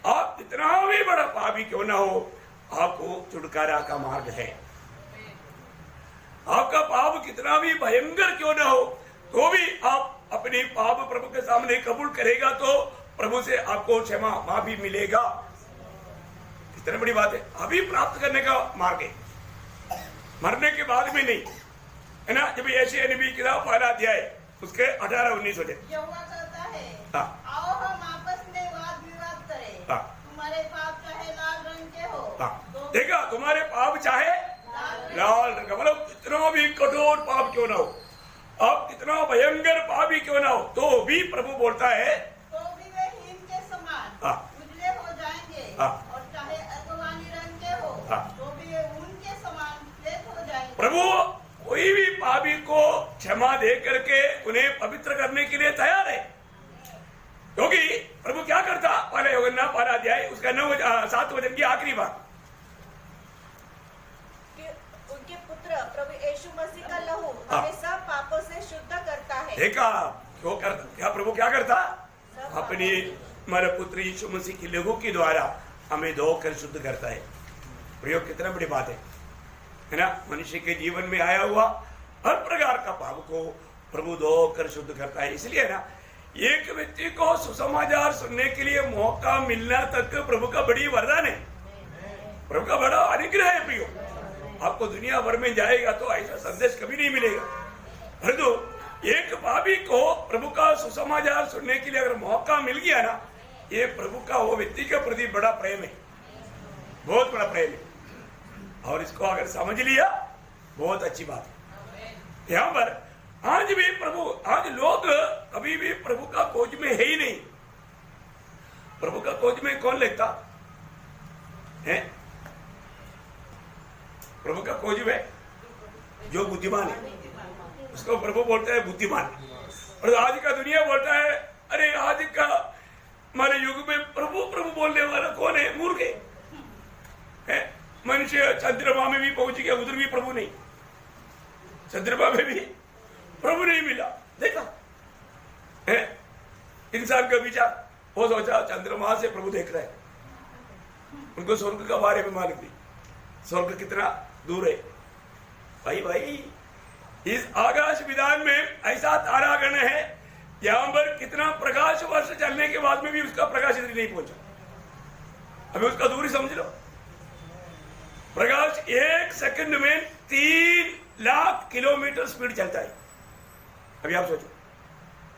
आप कितना भी बड़ा पापी क्यों ना हो, आपको छुटकारा का मार्ग है। आपका पाप कितना भी भयंकर क्यों ना हो, तो भी आप अपने पाप प्रभु के सामने कबूल करेगा तो प्रभु से आपको क्षमा माफी मिलेगा। कितनी बड़ी बात है। अभी प्राप्त करने का मार्ग है, मरने के बाद में नहीं, है ना। जब यशायाह नबी किताब 1 अध्याय उसके 18-19 हो जाए, यहोवा कहता है, हाँ। आओ हम आपस में वाद विवाद करें। हाँ। तुम्हारे पाप चाहे लाल रंग के हो, तो देखा, तुम्हारे पाप चाहे लाल रंग, मतलब कितना भी कठोर पाप क्यों ना हो, आप कितना भयंकर पापी क्यों ना हो, तो भी प्रभु बोलता है तो भी वे हीन के समान हाँ। उजले हो जाएंगे। हाँ। और चाहे अगवानी रंग के हो, हाँ। तो भी वे ऊन के समान श्वेत हो जाएंगे। प्रभु कोई भी पापी को क्षमा दे करके उन्हें पवित्र करने के लिए तैयार है। क्योंकि प्रभु क्या करता, पहले यूहन्ना 1 अध्याय उसका 7 वचन की आखिरी बात, उनके पुत्र प्रभु यीशु मसीह का लहू हमें सब पापों से शुद्ध करता है। देखा क्यों करता, क्या प्रभु क्या करता, अपनी हमारे पुत्र यीशु मसीह की लहू के द्वारा हमें धोकर शुद्ध करता है। प्रयोग कितना बड़ी बात है ना। मनुष्य के जीवन में आया हुआ हर प्रकार का पाप को प्रभु धोकर शुद्ध करता है। इसलिए ना, एक व्यक्ति को सुसमाचार सुनने के लिए मौका मिलना तक प्रभु का बड़ी वरदान है, प्रभु का बड़ा अनुग्रह है। प्रियो, आपको दुनिया भर में जाएगा तो ऐसा संदेश कभी नहीं मिलेगा, परंतु एक पापी को प्रभु का सुसमाचार सुनने के लिए अगर मौका मिल गया ना, ये प्रभु का वो व्यक्ति के प्रति बड़ा प्रेम है, बहुत बड़ा प्रेम है। और इसको अगर समझ लिया, बहुत अच्छी बात है। यहाँ पर आज भी प्रभु, आज लोग कभी भी प्रभु का खोज में है ही नहीं। प्रभु का खोज में कौन लेता है? प्रभु का खोज में जो बुद्धिमान है उसको प्रभु बोलता है बुद्धिमान। और आज का दुनिया बोलता है, अरे आज का हमारे युग में प्रभु प्रभु बोलने वाला कौन है? मूर्ख है। मनुष्य चंद्रमा में भी पहुंच गया, उधर भी प्रभु नहीं, चंद्रमा में भी प्रभु नहीं मिला। देखा है इंसान का विचार, वो सोचा चंद्रमा से प्रभु देख रहे हैं, उनको स्वर्ग का बारे में मालूम नहीं, स्वर्ग कितना दूर है। भाई इस आकाश विधान में ऐसा तारागण है यहां पर कितना प्रकाश वर्ष चलने के बाद में भी उसका प्रकाश इधर नहीं पहुंचा। अभी उसका दूरी समझ लो, प्रकाश 1 सेकंड में 3 लाख किलोमीटर स्पीड चलता है। अभी आप सोचो,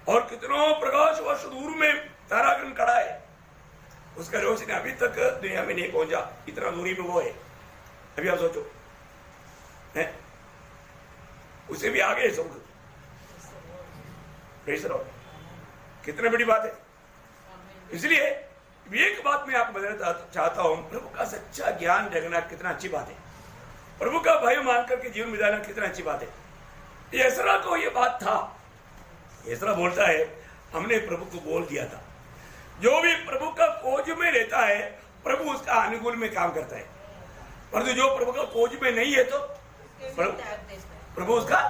और कितना प्रकाश वर्ष दूर में तारागण खड़ा है, उसका रोशनी अभी तक दुनिया में नहीं पहुंचा, इतना दूरी में वो है। अभी आप सोचो, है उसे भी आगे स्वर्ग, कितनी बड़ी बात है। इसलिए एक बात मैं आपको बताना चाहता हूं, प्रभु का सच्चा ज्ञान रखना कितना अच्छी बात है, प्रभु का भय मान करके जीवन बिताना कितना अच्छी बात है। एसरा को ये बात था, एसरा बोलता है हमने प्रभु को बोल दिया था, जो भी प्रभु का खोज में रहता है प्रभु उसका अनुकूल में काम करता है, परंतु जो प्रभु का खोज में नहीं है तो प्रभु उसका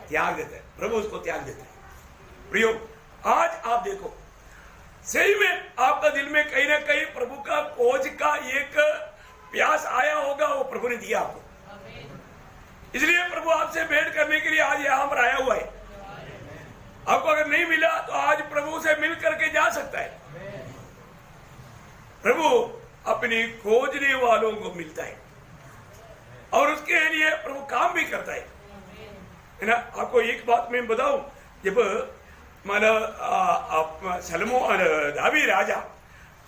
त्याग देता है, प्रभु उसको त्याग देता है। प्रियो, आज आप देखो, सही में आपका दिल में कहीं ना कहीं प्रभु का खोज का एक प्यास आया होगा, वो प्रभु ने दिया आपको, इसलिए प्रभु आपसे भेंट करने के लिए आज यहां पर आया हुआ है। आपको अगर नहीं मिला तो आज प्रभु से मिल करके जा सकता है। प्रभु अपनी खोजने वालों को मिलता है और उसके लिए प्रभु काम भी करता है ना। आपको एक बात मैं बताऊं, जब सलमोन दावी राजा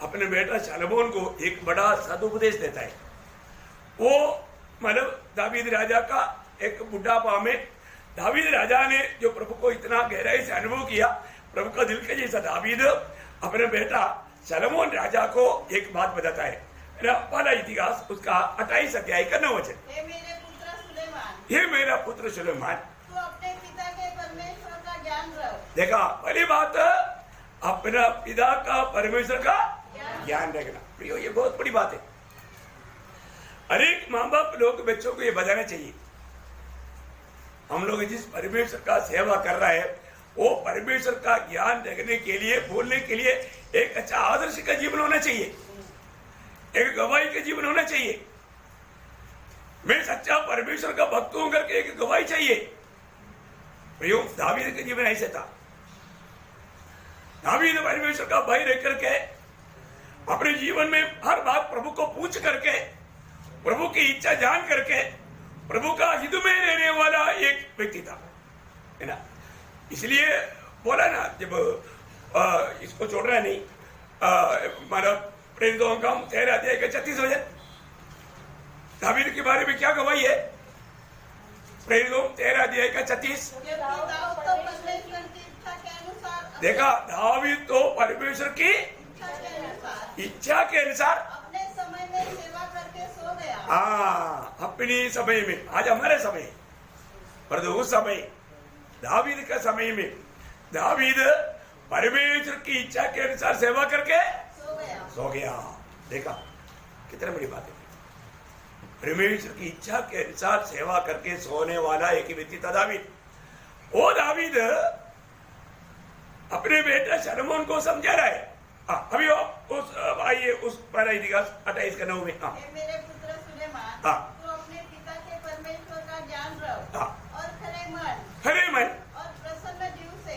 अपने बेटा सलमोन को एक बड़ा सदुपदेश देता है, वो मतलब दावीद राजा का एक बुढ़ापा में दावीद राजा ने जो प्रभु को इतना गहराई से अनुभव किया, प्रभु का दिल के जैसा दावीद अपने बेटा सलमोन राजा को एक बात बताता है। पहला इतिहास उसका 28 अध्याय का 9 वचन, हे मेरा पुत्र सुलेमान, तू अपने पिता के परमेश्वर का ज्ञान रख। देखा, पहली बात अपना पिता का परमेश्वर का ज्ञान रखना। प्रियो, ये बहुत बड़ी बात है। हर एक माँ बाप लोग बच्चों को ये बताना चाहिए, हम लोग जिस परमेश्वर का सेवा कर रहा है वो परमेश्वर का ज्ञान देखने के लिए, बोलने के लिए एक अच्छा आदर्श का जीवन होना चाहिए, एक गवाही का जीवन होना चाहिए। मैं सच्चा परमेश्वर का भक्त हूं करके एक गवाही चाहिए। प्रियो, दावीद का जीवन ऐसे था। दावीद परमेश्वर का भाई रह करके अपने जीवन में हर बात प्रभु को पूछ करके, प्रभु की इच्छा जान करके, प्रभु का हित में रहने वाला एक व्यक्ति था, है ना। इसलिए बोला ना, जब इसको छोड़ना नहीं, हमारा प्रेरितों का 13 अध्याय का 36 वचन, दावीद के बारे में क्या गवाही है? प्रेरितों 13 अध्याय का 36। देखा, दावीद तो परमेश्वर की इच्छा के अनुसार अपने समय में सेवा करके सो गया। अपनी समय में, आज हमारे समय, पर उस समय दावीद का समय में दावीद परमेश्वर की इच्छा के अनुसार सेवा करके सो गया। देखा कितना बड़ी बात है। परमेश्वर की इच्छा के अनुसार सेवा करके सोने वाला एक ही व्यक्ति था दावीद। वो दावीद अपने बेटा शलोमोन को समझा रहा है। अभी आइए उस 28 का 9 में। मेरे पुत्र सुलेमान, तू अपने पिता के परमेश्वर का ज्ञान रख और खरे मन और प्रसन्न जीव से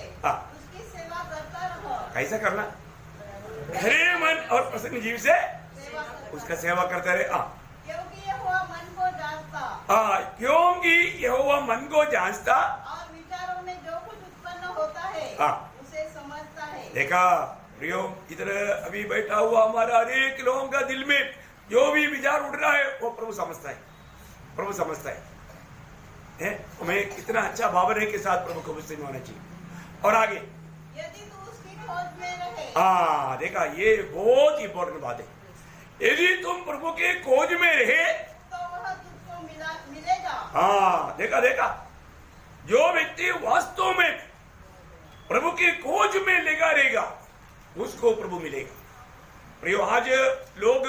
उसकी सेवा करता रहो। कैसा करना? खरे मन और प्रसन्न जीव से उसका सेवा करता रहे। क्योंकि यहोवा मन को जानता। क्योंकि यहोवा मन को जानता और विचारों में जो कुछ उत्पन्न होता है उसे समझता है। देखा प्रियो, इधर अभी बैठा हुआ हमारा हरेक लोगों का दिल में जो भी विचार उठ रहा है वो प्रभु समझता है। प्रभु समझता है। हमें कितना अच्छा भावना के साथ प्रभु को विषय में होना चाहिए। और आगे, यदि तू उसकी खोज में रहे। देखा, ये बहुत इंपॉर्टेंट बात है। यदि तुम प्रभु के खोज में रहे तो वह तुझको मिलेगा। देखा, जो व्यक्ति वास्तव में प्रभु की खोज में लगा रहेगा उसको प्रभु मिलेगा। प्रियो, आज लोग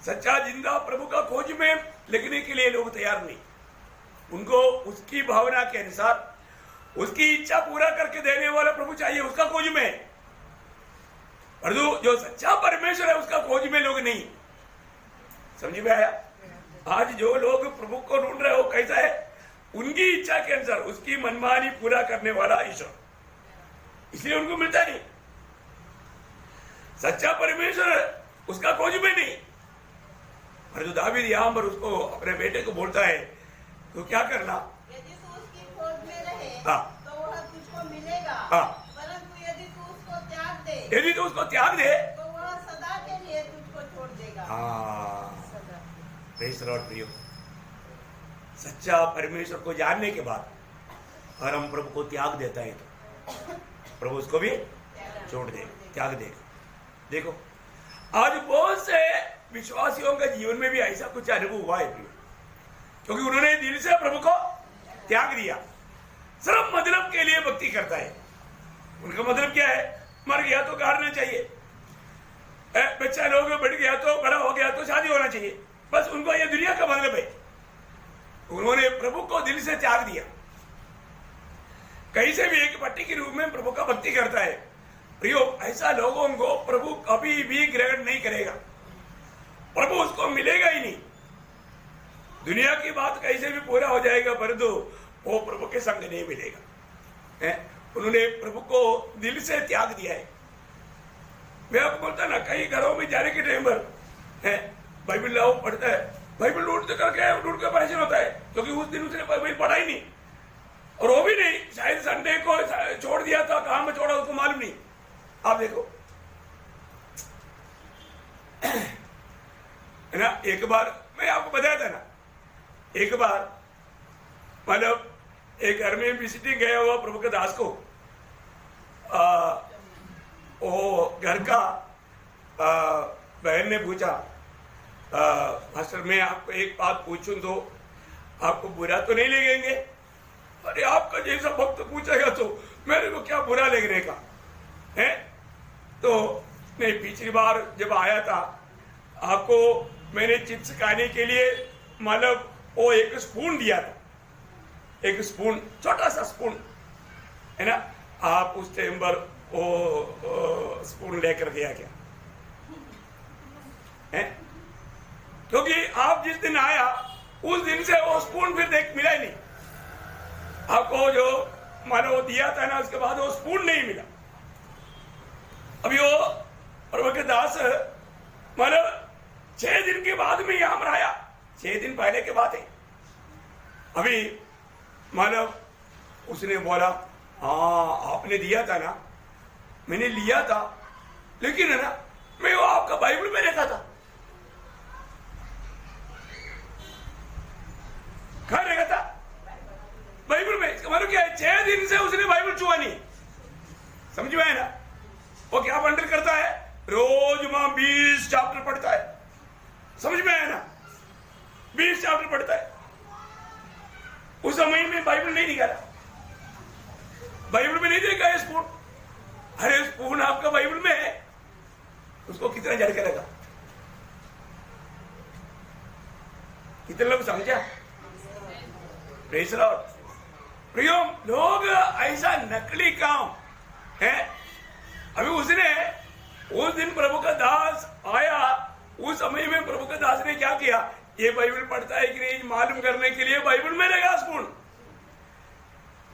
सच्चा जिंदा प्रभु का खोज में लगने के लिए लोग तैयार नहीं। उनको उसकी भावना के अनुसार उसकी इच्छा पूरा करके देने वाला प्रभु चाहिए, उसका खोज में। परंतु जो सच्चा परमेश्वर है उसका खोज में लोग नहीं। समझ में आया? आज जो लोग प्रभु को ढूंढ रहे हो कैसा है? उनकी इच्छा के अनुसार उसकी मनमानी पूरा करने वाला ईश्वर, इसलिए उनको मिलता नहीं। सच्चा परमेश्वर उसका खोज में नहीं। परंतु दावीद यहां पर उसको अपने बेटे को बोलता है, तो क्या करना? यदि तू उसकी खोज में रहे तो वह तुझको मिलेगा। परंतु यदि तू उसको त्याग दे तो वह सदा के लिए तुझको छोड़ देगा। Praise the Lord. प्रियो, सच्चा परमेश्वर को जानने के बाद अगर हम प्रभु को त्याग देता है तो प्रभु उसको भी छोड़ दे, त्याग देगा। देखो, आज बहुत से विश्वासियों के जीवन में भी ऐसा कुछ अनुभव हुआ है, क्योंकि उन्होंने दिल से प्रभु को त्याग दिया। सिर्फ मतलब के लिए भक्ति करता है। उनका मतलब क्या है? मर गया तो गाड़ना चाहिए, बच्चा लोग बढ़ गया तो, बड़ा हो गया तो शादी होना चाहिए, बस उनको ये दुनिया का मतलब है। उन्होंने प्रभु को दिल से त्याग दिया। कहीं से भी एक पट्टी के रूप में प्रभु का भक्ति करता है। प्रियो, ऐसा लोगों को प्रभु कभी भी ग्रहण नहीं करेगा। प्रभु उसको मिलेगा ही नहीं। दुनिया की बात कैसे भी पूरा हो जाएगा, परंतु वो प्रभु के संग नहीं मिलेगा। उन्होंने प्रभु को दिल से त्याग दिया है। मैं आपको बोलता ना, कई घरों में जाने के टाइम पर बाइबल लाओ पढ़ता है, बाइबल ढूंढ के परेशान होता है, क्योंकि उस दिन उसने बाइबल पढ़ा ही नहीं, और वो भी नहीं, शायद संडे को छोड़ दिया था, कहां में छोड़ा उसको मालूम नहीं। आप देखो, है ना। एक बार मैं आपको बताया था ना, एक बार मतलब एक घर में विजिटिंग गया हुआ प्रभु के दास को वो घर का बहन ने पूछा, मास्टर मैं आपको एक बात पूछूं तो आपको बुरा तो नहीं लगेंगे? अरे आपका जैसा भक्त पूछेगा तो मेरे को क्या बुरा लगने का है? तो नहीं, पिछली बार जब आया था आपको मैंने चिप्स खाने के लिए मतलब वो एक स्पून दिया था, एक स्पून, छोटा सा स्पून है ना, आप उस टाइम पर वो स्पून लेकर गया क्या है? क्योंकि आप जिस दिन आया उस दिन से वो स्पून फिर देख मिला ही नहीं आपको, जो मानो वो दिया था ना, उसके बाद वो स्पून नहीं मिला। अभी वो प्रभु के दास मानो 6 दिन के बाद में यहां पर आया, 6 दिन पहले के बात है। अभी मानो उसने बोला, हाँ आपने दिया था ना, मैंने लिया था, लेकिन है ना मैं वो आपका बाइबल में देखा था। कहाँ देखा था? बाइबल में। इसका मतलब क्या है? 6 दिन से उसने बाइबल छुआ नहीं। समझ में आया ना? वो क्या बंडल करता है? रोज वहां 20 चैप्टर पढ़ता है। समझ में आया ना? 20 चैप्टर पढ़ता है। उस समय में बाइबल नहीं निकाला, बाइबल में नहीं देखा है स्पून। अरे स्पून आपका बाइबल में है, उसको कितना झटका लगा? कितने लोग समझा? Praise the Lord. प्रियो लोग ऐसा नकली काम है। अभी उसने उस दिन प्रभु का दास आया, उस समय में प्रभु का दास ने क्या किया? ये बाइबल पढ़ता है कि नहीं मालूम करने के लिए बाइबल में लगा स्पून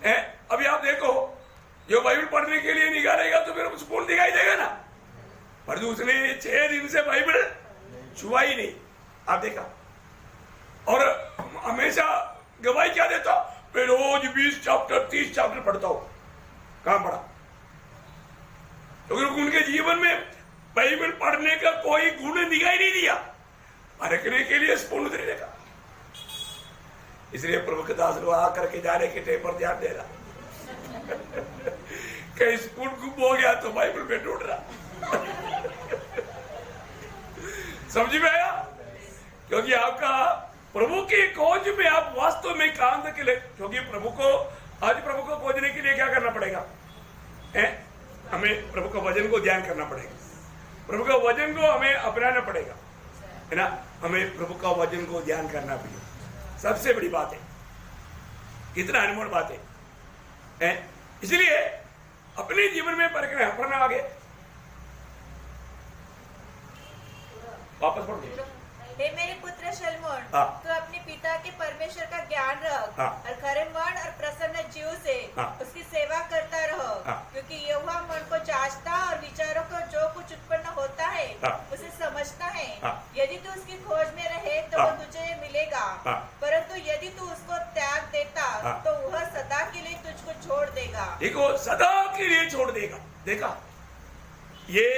है। अभी आप देखो, जो बाइबल पढ़ने के लिए निकालेगा तो फिर स्पून दिखाई देगा ना, पर उसने 6 दिन से बाइबल छुआ ही नहीं। आप देखा, और हमेशा गवाही क्या देता? मैं रोज 20 चैप्टर 30 चैप्टर पढ़ता हूं। कहां पढ़ा? क्योंकि उनके जीवन में बाइबल पढ़ने का कोई गुण दिखाई नहीं दिया, परखने के लिए स्पून उतरी देखा। इसलिए प्रभु के दास लोग आकर के जाने के टाइम पर ध्यान देना कहीं स्पून गुम हो गया तो बाइबल में ढूंढ रहा समझ में आया? क्योंकि आपका प्रभु की खोज में आप वास्तव में काम के लिए, क्योंकि प्रभु को आज प्रभु को खोजने के लिए क्या करना पड़ेगा? हमें प्रभु का वचन को ध्यान करना पड़ेगा, प्रभु का वचन को हमें अपनाना पड़ेगा, है ना। हमें प्रभु का वचन को ध्यान करना पड़ेगा, सबसे बड़ी बात है। कितना अनमोल बात है। इसलिए अपने जीवन में परखना पढ़ना आगे वापस पढ़। हे मेरे पुत्र शलमोन, हाँ। तू अपने पिता के परमेश्वर का ज्ञान रख, हाँ। और खरे मन और प्रसन्न जीव से हाँ। उसकी सेवा करता रहो, हाँ। क्योंकि यहोवा मन को जांचता और विचारों को जो कुछ उत्पन्न होता है हाँ। उसे समझता है। हाँ। यदि तू उसकी खोज में रहे तो हाँ। वो तुझे मिलेगा, हाँ। परंतु यदि तू उसको त्याग देता हाँ। तो वह सदा के लिए तुझको छोड़ देगा। देखो, सदा के लिए छोड़ देगा। देखा, ये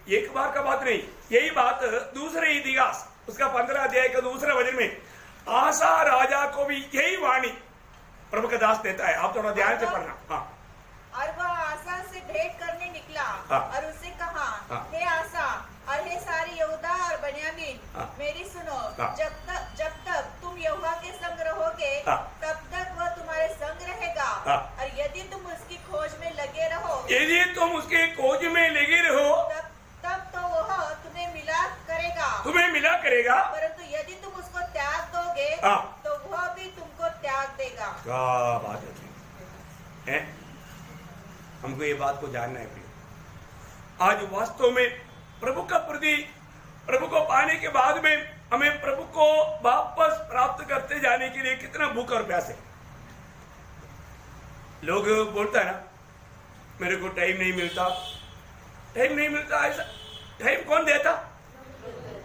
एक बार का बात नहीं, यही बात दूसरे इतिहास उसका 15 अध्याय का दूसरा वचन में आसा राजा को भी यही वाणी प्रभु का दास देता है। आप थोड़ा ध्यान से पढ़ना। हाँ। और वह आसा से भेंट करने निकला, हाँ। और उससे कहा, हाँ। हे आसा और हे सारे यहूदा और बन्यामीन, हाँ। मेरी सुनो। हाँ। जब तक तुम यहोवा के संग रहोगे, हाँ। तब तक वह तुम्हारे संग रहेगा। हाँ। और यदि तुम उसकी खोज में लगे रहो, यदि तुम उसके खोज में लगे रहो, तब तो वह तुम्हें मिला करेगा, तुम्हें मिला करेगा। परंतु यदि तुम उसको त्याग दोगे, हाँ। तो वह भी तुमको त्याग देगा। क्या बात है? हमको ये बात को जानना है प्रिय। आज वास्तव में प्रभु का प्रति, प्रभु को पाने के बाद में हमें प्रभु को वापस प्राप्त करते जाने के लिए कितना भूख और प्यास है। लोग बोलता है ना, मेरे को टाइम नहीं मिलता, टाइम नहीं मिलता। ऐसा टाइम कौन देता?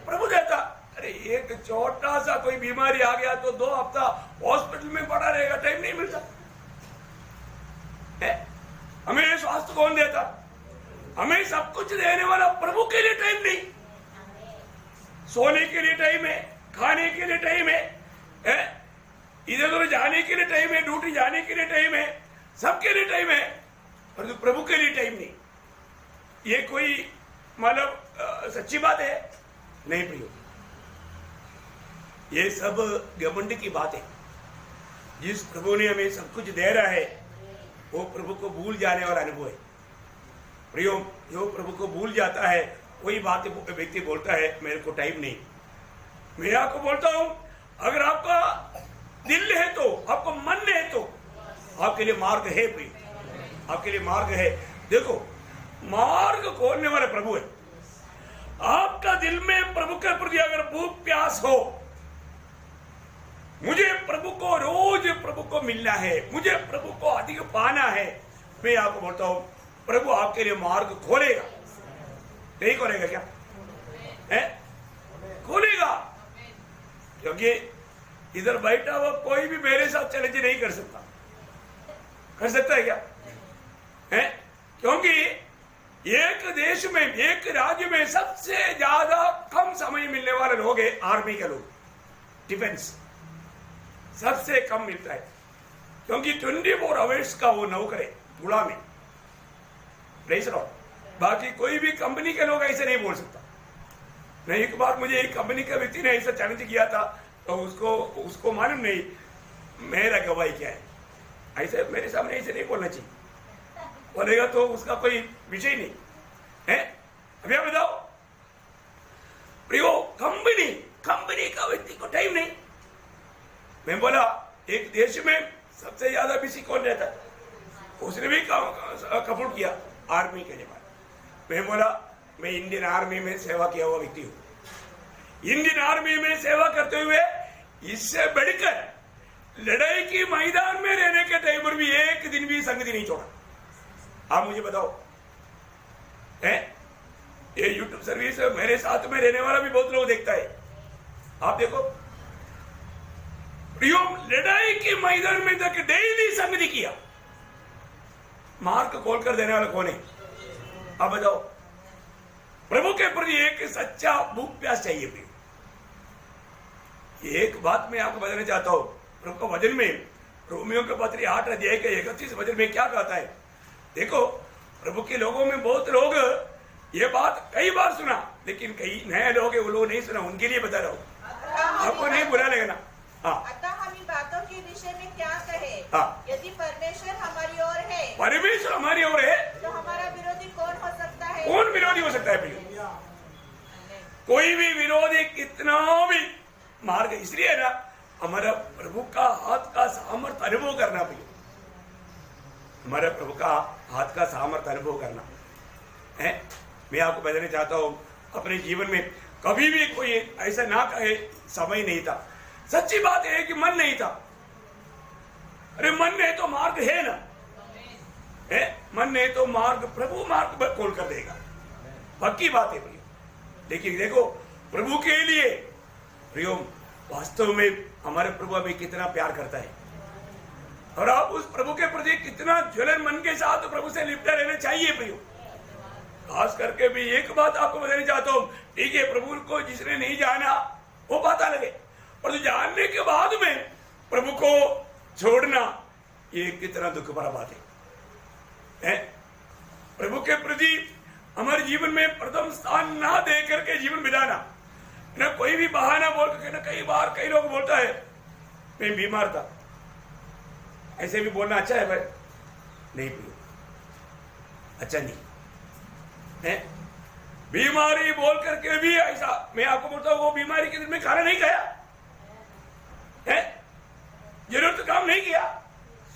प्रभु देता। अरे एक छोटा सा कोई बीमारी आ गया तो 2 हफ्ता हॉस्पिटल में पड़ा रहेगा, टाइम नहीं मिलता है। हमें स्वास्थ्य कौन देता? हमें सब कुछ देने वाला प्रभु के लिए टाइम नहीं। सोने के लिए टाइम है, खाने के लिए टाइम है, इधर उधर जाने के लिए टाइम है, ड्यूटी जाने के लिए टाइम है, सबके लिए टाइम है, परंतु प्रभु के लिए टाइम नहीं। ये कोई मतलब सच्ची बात है? नहीं प्रियो, ये सब घमंड की बात है। जिस प्रभु ने हमें सब कुछ दे रहा है वो प्रभु को भूल जाने वाला अनुभव है प्रियो। जो प्रभु को भूल जाता है वही बात व्यक्ति बोलता है मेरे को टाइम नहीं। मैं आपको बोलता हूं, अगर आपका दिल है तो, आपको मन है तो आपके लिए मार्ग है भाई, आपके लिए मार्ग है। देखो, मार्ग खोलने वाला प्रभु है। आपका दिल में प्रभु के प्रति अगर भूख प्यास हो, मुझे प्रभु को रोज प्रभु को मिलना है, मुझे प्रभु को अधिक पाना है, मैं आपको बोलता हूं प्रभु आपके लिए मार्ग खोलेगा। नहीं खोलेगा क्या? है? खोलेगा। क्योंकि इधर बैठा हुआ कोई भी मेरे साथ चैलेंज नहीं कर सकता। कर सकता है क्या? है? क्योंकि एक देश में, एक राज्य में सबसे ज्यादा कम समय मिलने वाले लोग है आर्मी के लोग, डिफेंस सबसे कम मिलता है। क्योंकि 24 आवर्स का वो नौकर है, गुलाम है। बाकी कोई भी कंपनी के लोग ऐसे नहीं बोल सकता। नहीं, एक बार मुझे एक कंपनी का व्यक्ति ने ऐसा चैलेंज किया था, तो उसको मालूम नहीं मेरा गवाही क्या है। ऐसे मेरे सामने ऐसे नहीं बोलना चाहिए, बोलेगा तो उसका कोई विषय नहीं है। अभी आप बताओ प्रियो, कंपनी का व्यक्ति को टाइम नहीं। मैं बोला एक देश में सबसे ज्यादा बिजी कौन रहता है, उसने भी कबूल किया आर्मी के लिए। मैं बोला मैं इंडियन आर्मी में सेवा किया हुआ व्यक्ति हूं। इंडियन आर्मी में सेवा करते हुए इससे बढ़कर लड़ाई की मैदान में रहने के टाइम पर भी एक दिन भी संगति नहीं छोड़ा। आप मुझे बताओ, है ये यूट्यूब सर्विस मेरे साथ में रहने वाला भी बहुत लोग देखता है। आप देखो प्रियो, लड़ाई के मैदान में तक डेली संगति किया। मार्ग खोल कर देने वाला कौन है? आप बताओ। प्रभु के प्रति एक सच्चा भूख प्यास चाहिए प्रियो। एक बात मैं आपको बताना चाहता हूं, प्रभु का वचन में रोमियो के पत्री 8 अध्याय के 31 वचन में क्या कहता है? देखो, प्रभु के लोगों में बहुत लोग ये बात कई बार सुना, लेकिन कई नए लोग है वो लोग नहीं सुना, उनके लिए बता रहा हूं, आपको नहीं बुरा लगना। अतः हम इन बातों के विषय में क्या कहे? यदि परमेश्वर हमारी ओर है, परमेश्वर हमारी ओर है, तो हमारा विरोधी कौन हो सकता है? कौन विरोधी हो सकता है प्रियो? कोई भी विरोधी कितना भी मार्ग, इसलिए ना हमारा प्रभु का हाथ का सामर्थ्य अनुभव करना प्रियो, हमारे प्रभु का हाथ का सामर्थ्य अनुभव करना है। मैं आपको बताना चाहता हूं, अपने जीवन में कभी भी कोई ऐसा ना कहे समय नहीं था। सच्ची बात है कि मन नहीं था। अरे मन नहीं तो मार्ग है ना, है? मन नहीं तो मार्ग, प्रभु मार्ग खोल कर देगा, पक्की बात है प्रियो। लेकिन देखो, प्रभु के लिए प्रियो वास्तव में हमारे प्रभु हमें कितना प्यार करता है, और आप उस प्रभु के प्रति कितना ज्वलन मन के साथ प्रभु से लिपटा रहना चाहिए प्रियो। खास करके भी एक बात आपको बताना चाहता हूं, ठीक है प्रभु को जिसने नहीं जाना वो पता लगे, और तो जानने के बाद में प्रभु को छोड़ना ये कितना दुख भरा बात है। प्रभु के प्रति हमारे जीवन में प्रथम स्थान ना दे करके जीवन बिताना, ना कोई भी बहाना बोल करके, ना कई बार कई लोग बोलता है मैं बीमार था, ऐसे भी बोलना अच्छा है भाई? नहीं प्रियो, अच्छा नहीं है। बीमारी बोल करके भी ऐसा, मैं आपको बोलता हूं वो बीमारी के दिन में खाना नहीं खाया है, जरूरत काम नहीं किया,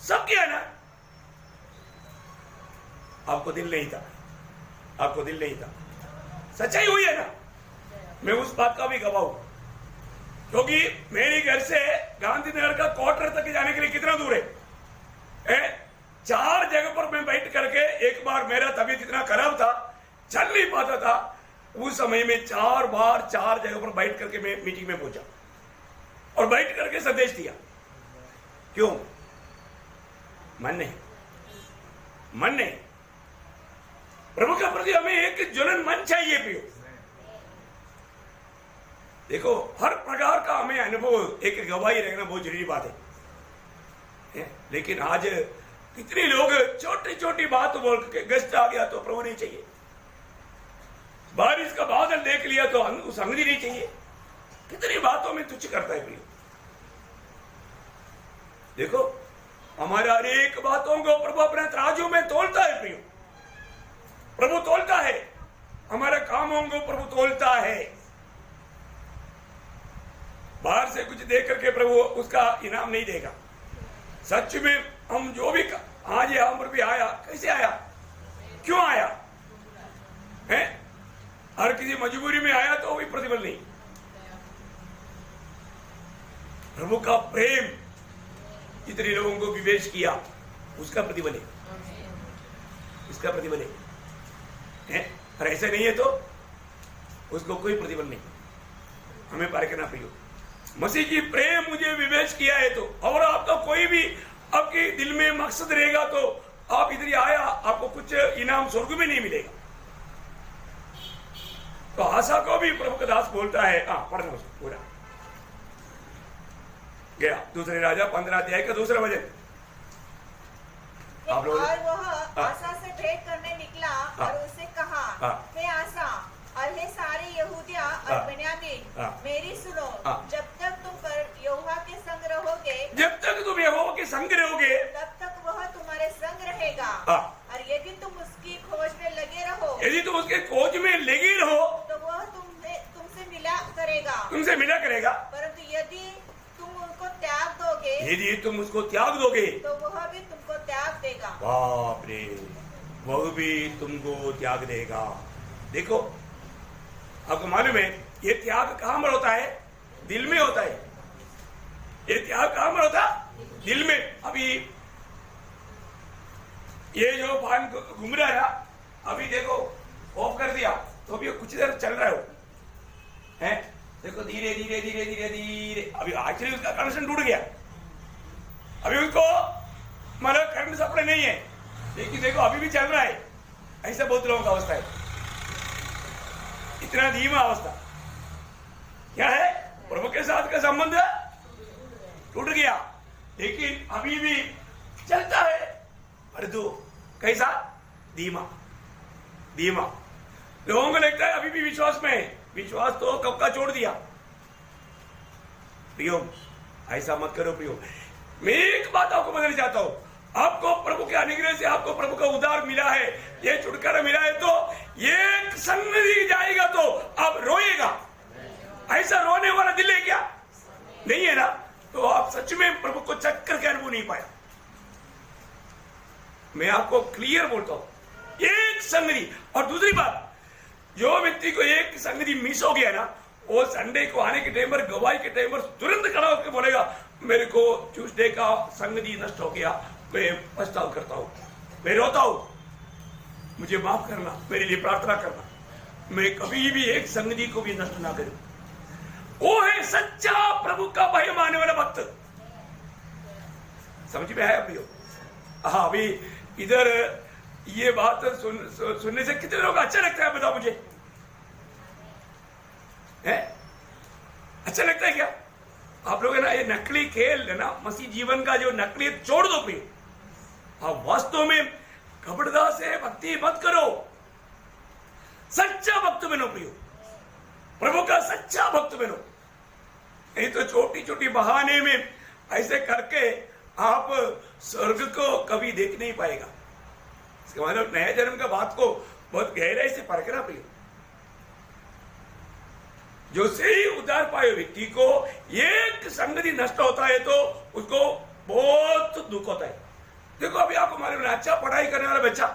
सब किया ना, आपको दिल नहीं था, आपको दिल नहीं था। सच्चाई हुई है ना, मैं उस बात का भी गवाह हूं, क्योंकि मेरे घर से गांधीनगर का क्वार्टर तक जाने के लिए कितना दूर है? 4 जगह पर मैं बैठ करके, एक बार मेरा तबीयत इतना खराब था, चल नहीं पाता था, उस समय में 4 बार 4 जगह पर बैठ करके मैं मीटिंग में पहुंचा और बैठ करके संदेश दिया। क्यों? मन नहीं, मन नहीं। प्रभु के प्रति हमें एक ज्वलन मन चाहिए प्रियो। देखो, हर प्रकार का हमें अनुभव, एक गवाही रखना बहुत जरूरी बात है। लेकिन आज कितने लोग छोटी छोटी बात बोल के, गेस्ट आ गया तो प्रभु नहीं चाहिए, बारिश का बादल देख लिया तो संगति नहीं चाहिए, कितनी बातों में तुच्छ करता है प्रियो। देखो, हमारे हर एक बातों को प्रभु अपने तराजू में तोलता है प्रियो, प्रभु तोलता है, हमारे कामों को प्रभु तोलता है। बाहर से कुछ दे करके प्रभु उसका इनाम नहीं देगा। सच में हम जो भी आज यहाँ पर भी आया, कैसे आया, क्यों आया है? हर किसी मजबूरी में आया तो भी प्रतिफल नहीं। प्रभु का प्रेम जितने लोगों को विवेश किया उसका प्रतिफल है, इसका प्रतिफल है। और ऐसे नहीं है तो उसको कोई प्रतिफल नहीं। हमें परखना प्रियो, मसीह की प्रेम मुझे विवेश किया है तो, और आपका कोई भी आपके दिल में मकसद रहेगा तो आप इधर ही आया, आपको कुछ इनाम स्वर्ग में नहीं मिलेगा। तो आशा को भी प्रभु का दास बोलता है, पढ़ना उसको पूरा गया। दूसरे राजा 15 अध्याय का दूसरा वचन। आप लोग और वह आशा से भेंट करने निकला और उससे कहा, हे आशा और हे सारे यहूदिया और बेन्यामीन, मेरी सुनो। जब तक तुम यहोवा के संग रहोगे, जब तक तुम यहोवा के संग रहोगे, तब तक वह तुम्हारे संग रहेगा। और यदि तुम उसकी खोज में लगे रहो, यदि तुम उसके खोज में लगे रहो, तो वह तुमसे मिला करेगा, तुमसे मिला करेगा। परंतु यदि तुम उनको त्याग दोगे, यदि तुम उसको त्याग दोगे, तो वह भी तुमको त्याग देगा। बाप रे, वह भी तुमको त्याग देगा। देखो, आपको मालूम है ये त्याग कहां पर होता है? दिल में होता है। ये त्याग कहां पर होता? दिल में। अभी ये जो फान घूम रहा है ना, अभी देखो ऑफ कर दिया तो अभी कुछ देर चल रहा है। देखो धीरे धीरे धीरे धीरे धीरे, अभी एक्चुअली उसका कनेक्शन टूट गया, अभी उसको मतलब करंट सप्लाई नहीं है, लेकिन देखो अभी भी चल रहा है। ऐसा बहुत लोगों का अवस्था है, इतना धीमा अवस्था। क्या है? प्रभु के साथ का संबंध टूट गया, लेकिन अभी भी चलता है, परंतु कैसा? धीमा धीमा। लोगों को लगता है अभी भी विश्वास में है, विश्वास तो कब का छोड़ दिया। प्रियो, ऐसा मत करो प्रियो। मैं एक बात आपको बताना चाहता हूं, आपको प्रभु के अनुग्रह से आपको प्रभु का उद्धार मिला है, ये छुटकारा मिला है, तो एक संगति जाएगा तो आप रोएगा। ऐसा रोने वाला दिल है क्या? नहीं है ना? तो आप सच में प्रभु को चक्कर के अनुभव नहीं पाया। मैं आपको क्लियर बोलता हूं, एक संगति। और दूसरी बात, जो व्यक्ति को एक संगति मिस हो गया ना, वो संडे को आने के टाइम पर, गवाही के टाइम पर तुरंत खड़ा होकर बोलेगा, मेरे को ट्यूसडे का संगति नष्ट हो गया, मैं पछतावा करता हूं, मैं रोता हूं, मुझे माफ करना, मेरे लिए प्रार्थना करना, मैं कभी भी एक संगति को भी नष्ट ना करूं। वो है सच्चा प्रभु का भय मानने वाला भक्त। समझ में आया प्रियो? हाँ, अभी इधर ये बात सुनने से कितने लोग अच्छा लगता है? बताओ मुझे, है अच्छा लगता है क्या? आप लोग है ना, ये नकली खेल है ना, मसीह जीवन का जो नकलीत छोड़ दो प्रियो। आप वास्तव में कपड़दा से भक्ति मत करो, सच्चा भक्त बनो प्रियो, प्रभु का सच्चा भक्त बनो। नहीं तो छोटी छोटी बहाने में ऐसे करके आप स्वर्ग को कभी देख नहीं पाएगा। इसका मतलब नया जन्म का बात को बहुत गहराई से परखना प्रियो। जो सही उद्धार पाए व्यक्ति को एक संगति नष्ट होता है तो उसको बहुत दुख होता है। देखो, अभी आपको मालूम है, अच्छा पढ़ाई करने वाला बच्चा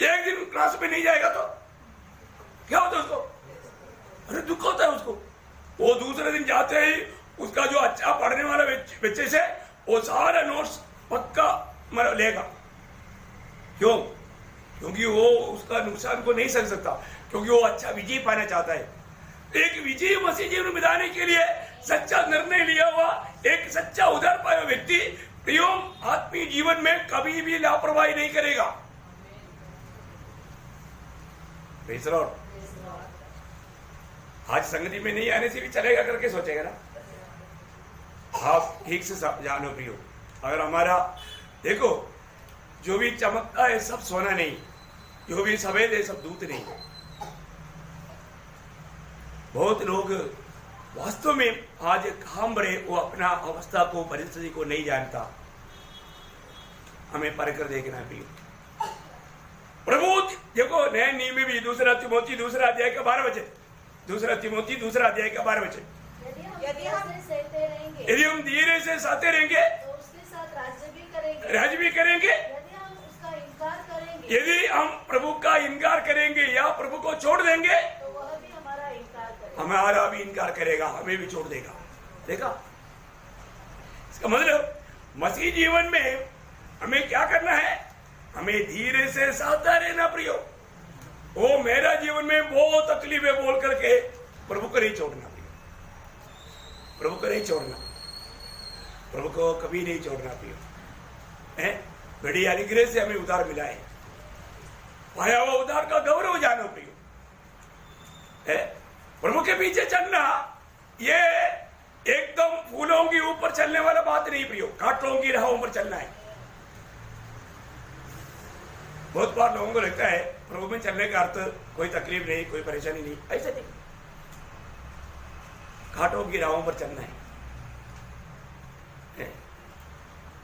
एक दिन क्लास में नहीं जाएगा तो क्या होता है उसको? अरे दुख होता है उसको। वो दूसरे दिन जाते ही उसका जो अच्छा पढ़ने वाला बच्चे से वो सारा नोट्स पक्का मतलब लेगा। क्यों? क्योंकि वो उसका नुकसान को नहीं सह सकता, क्योंकि वो अच्छा विजय पाना चाहता है। एक विजय मसीह जीवन बिताने के लिए सच्चा निर्णय लिया हुआ एक सच्चा उद्धार पाया व्यक्ति प्रियो आत्मीय जीवन में कभी भी लापरवाही नहीं करेगा। आज संगति में नहीं आने से भी चलेगा करके सोचेगा ना। आप ठीक से जानो प्रियो, अगर हमारा देखो, जो भी चमकता है सब सोना नहीं, जो भी सफेद है सब दूध नहीं। बहुत लोग वास्तव में आज काम बड़े, वो अपना अवस्था को, परिस्थिति को नहीं जानता। हमें परख कर देखना प्रियो। प्रभु देखो, नए नियम में भी दूसरा तिमोथी दूसरा अध्याय का 12 वचन, दूसरा तिमोथी दूसरा अध्याय का 12 वचन। यदि हम यदि हम धीरे से सहते रहेंगे यदि हम धीरे से सहते रहेंगे तो उसके साथ राज्य भी करेंगे। राज भी करेंगे। यदि हम उसका इनकार करेंगे यदि हम प्रभु का इनकार करेंगे या प्रभु को छोड़ देंगे तो वह भी हमारा इनकार करेगा। हमारा भी इनकार करेगा, हमें भी छोड़ देगा। देखा, इसका मतलब मसीह जीवन में हमें क्या करना है? हमें धीरे से सहता रहना प्रियो। वो मेरा जीवन में बहुत तकलीफें बोल करके प्रभु को नहीं छोड़ना प्रियो, प्रभु को नहीं छोड़ना, प्रभु को कभी नहीं छोड़ना प्रियो। है बड़ी अनुग्रह से हमें उधार मिला है, पाया हुआ उधार का गौरव जानो प्रियो। है प्रभु के पीछे चलना ये एकदम फूलों के ऊपर चलने वाला बात नहीं प्रियो, कांटों की राहों पर चलना है। बहुत बार लोगों को लगता है प्रभु में चलने का अर्थ कोई तकलीफ नहीं, कोई परेशानी नहीं, ऐसा नहीं। कांटों की राहों पर चलना है।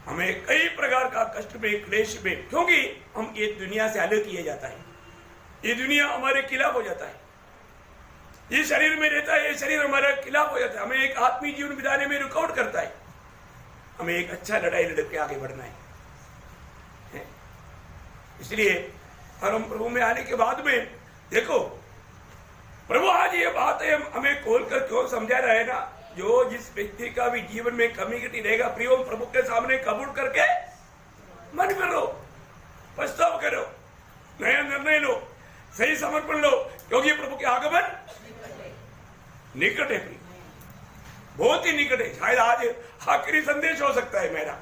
हमें कई प्रकार का कष्ट में, क्लेश में, क्योंकि हम ये दुनिया से अलग किया जाता है, ये दुनिया हमारे खिलाफ हो जाता है, ये शरीर में रहता है, ये शरीर हमारे खिलाफ हो जाता है, हमें एक आत्मीय जीवन बिताने में रुकावट करता है। हमें एक अच्छा लड़ाई लड़ के आगे बढ़ना है। इसलिए और हम प्रभु में आने के बाद में देखो, प्रभु आज ये बात है हमें खोल कर क्यों समझा रहा है ना, जो जिस व्यक्ति का भी जीवन में कमी घटी रहेगा प्रियो, प्रभु के सामने कबूल करके मन करो, पछताव करो, नया निर्णय लो, सही समर्पण लो, क्योंकि प्रभु के आगमन निकट है प्रिय, बहुत ही निकट है। शायद आज आखिरी संदेश हो सकता है मेरा।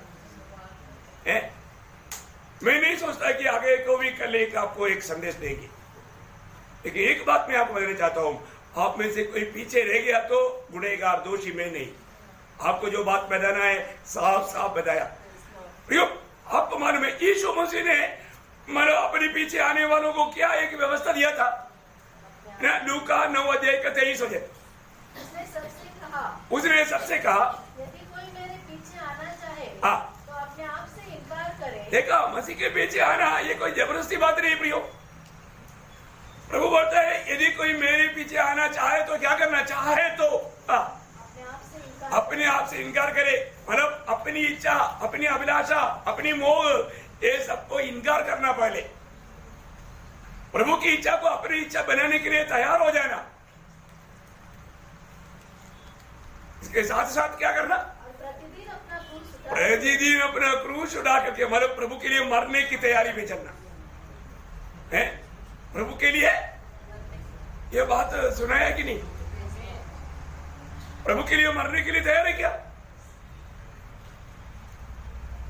मैं नहीं सोचता कि आगे को भी कल एक आपको एक संदेश देगी, लेकिन एक बात मैं आपको बताना चाहता हूं, आप में से कोई पीछे रह गया तो गुनहगार, दोषी मैं नहीं। आपको जो बात बताना है साफ साफ बताया प्रियो। आपको मालूम है यीशु मसीह ने मतलब अपने पीछे आने वालों को क्या एक व्यवस्था दिया था ना, लूका 9:23 उसने सबसे कहा यदि कोई मेरे पीछे आना चाहे हाँ, तो अपने आप से इनकार करे। देखा, मसीह के पीछे आना ये कोई जबरदस्ती बात नहीं प्रियो। प्रभु बोलता है यदि कोई मेरे पीछे आना चाहे तो क्या करना, चाहे तो अपने आप से इनकार करे, मतलब अपनी इच्छा, अपनी अभिलाषा, अपनी मोह, ये सबको इनकार करना। पहले प्रभु की इच्छा को अपनी इच्छा बनाने के लिए तैयार हो जाना। इसके साथ साथ क्या करना, प्रतिदिन अपना क्रूस उठा करके मतलब प्रभु के लिए मरने की तैयारी में चलना है। प्रभु के लिए ये बात सुना है कि नहीं? प्रभु के लिए मरने के लिए तैयार है क्या?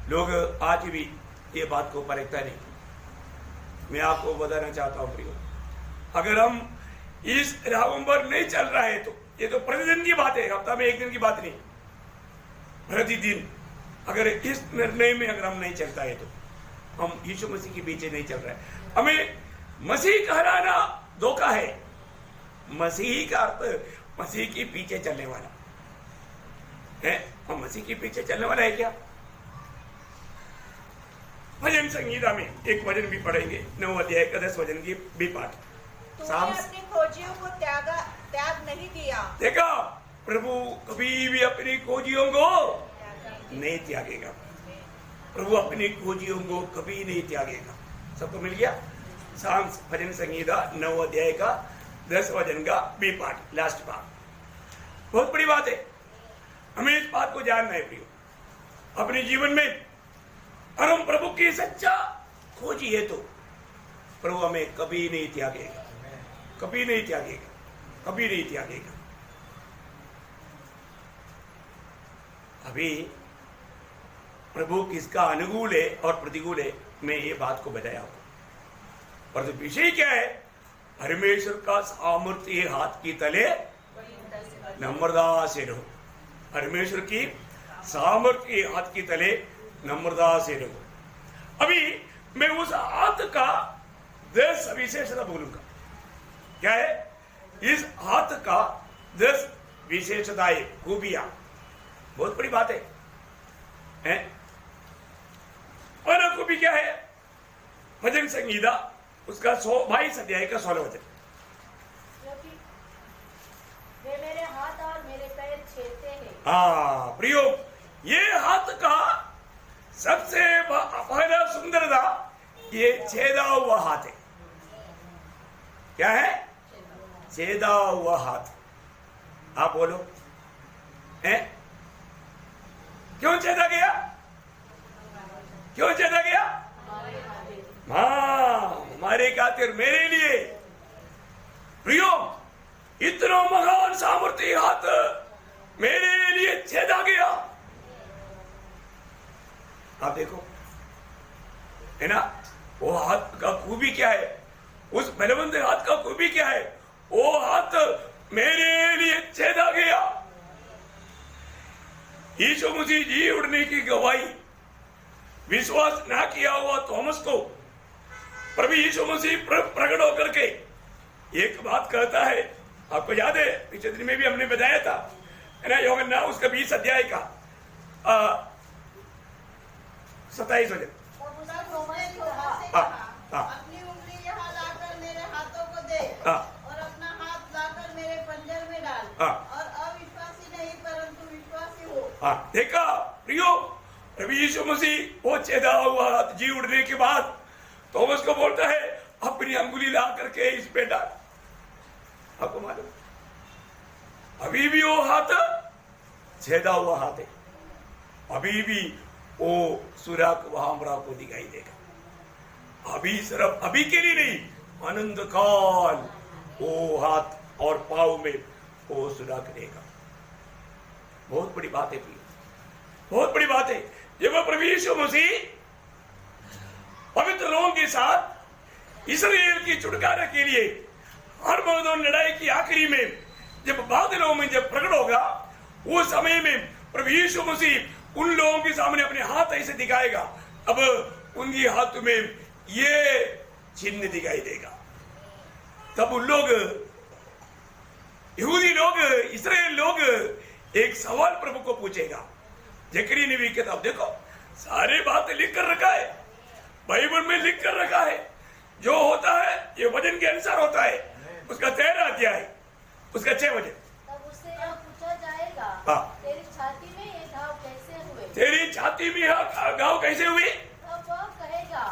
लोग आज भी ये बात को परखता नहीं। मैं आपको बताना चाहता हूं प्रियो, अगर हम इस राह पर नहीं चल रहा है तो ये तो प्रतिदिन की बात है, हफ्ता में एक दिन की बात नहीं। प्रतिदिन अगर इस निर्णय में अगर हम नहीं चलता है तो हम यीशु मसीह के पीछे नहीं चल रहे हैं। हमें मसीह कहलाना धोखा है। मसीह का अर्थ मसीह के पीछे चलने वाला है। हम मसीह के पीछे चलने वाला है क्या? भजन संगीता में एक वचन भी पढ़ेंगे, 9:10 वचन की भी पाठ। तूने अपने खोजियों को त्याग नहीं दिया। देखा, प्रभु कभी भी अपनी खोजियों को नहीं त्यागेगा। प्रभु अपनी खोजियों को कभी नहीं त्यागेगा। सबको मिल गया? साम्स भजन संगीता 9:10 वचन का बी पार्ट, लास्ट पार्ट। बहुत बड़ी बात है, हमें इस बात को जानना है प्रियो अपने जीवन में। और हम प्रभु की सच्चा खोजी है तो प्रभु हमें कभी नहीं त्यागेगा, कभी नहीं त्यागेगा, कभी नहीं त्यागेगा। अभी प्रभु किसका अनुकूल है और प्रतिकूल है, मैं ये बात को बताया हूं। और तो विषय क्या है? परमेश्वर का सामर्थ्य हाथ की तले नम्रता से रहो। परमेश्वर की सामर्थ्य हाथ की तले नम्रता से रहो। अभी मैं उस हाथ का 10 विशेषता बोलूंगा। क्या है? इस हाथ का 10 विशेषताएं, खूबियां। बहुत बड़ी बात है? और खूबी क्या है? भजन संगीता उसका 22 अध्याय का 16 वचन। वे मेरे हाथ और मेरे पैर छेदते हैं। हाँ प्रियो, ये हाथ का सबसे पहला सुंदरता ये छेदा हुआ हाथ है। क्या है? छेदा हुआ हाथ। आप बोलो, हैं? क्यों छेदा गया? क्यों छेदा गया? हाँ, हमारे खातिर, मेरे लिए। प्रियो, इतना महान सामर्थ्य हाथ मेरे लिए छेदा गया। आप देखो, है ना, वो हाथ का खूबी क्या है? उस बलवंत हाथ का खूबी क्या है? वो हाथ मेरे लिए छेदा गया। यीशु मसीह जी उड़ने की गवाही विश्वास ना किया हुआ थॉमस को प्रभु यीशु मसीह प्रकट होकर के एक बात कहता है। आपको याद है, पिछले दिन में भी हमने बताया था, है ना, यूहन्ना उसका 20 अध्याय का 27 वचन। अपनी उंगली यहाँ लाकर मेरे हाथों को दे और अपना हाथ लाकर मेरे पंजर में डाल और अविश्वासी नहीं परंतु विश्वासी हो। देखा प्रियो, प्रभु यीशु मसीह वो छेदा हुआ हाथ जी उड़ने के बाद थॉमस को बोलता है अपनी अंगुली ला करके इस पे डाल। आपको मालूम, अभी भी वो हाथ छेदा हुआ हाथ है। अभी भी वो सुराख वहां को दिखाई देगा। अभी सिर्फ अभी के लिए नहीं, अनंत काल वो हाथ और पांव में वो सुराख देगा। बहुत बड़ी बात है प्रिय, बहुत बड़ी बात है। जब प्रभु यीशु मसीह पवित्र लोगों के साथ इस्राएल की छुटकारा के लिए हरमगदोन लड़ाई की आखिरी में जब बादलों में जब प्रकट होगा, उस समय में प्रभु यीशु मसीह उन लोगों के सामने अपने हाथ ऐसे दिखाएगा। अब उनके हाथ में ये चिन्ह दिखाई देगा। तब उन लोग, यहूदी लोग, इस्राएल लोग एक सवाल प्रभु को पूछेगा। जकरिया नबी की किताब देखो, सारे बातें लिख कर रखा है, बाइबल में लिख कर रखा है। जो होता है ये वचन के अनुसार होता है। उसका 13 अध्याय, उसका 6 वचन। तब उससे यह पूछा जाएगा, तेरी छाती में ये घाव कैसे हुए? तेरी छाती में घाव कैसे हुए? तब वह कहेगा,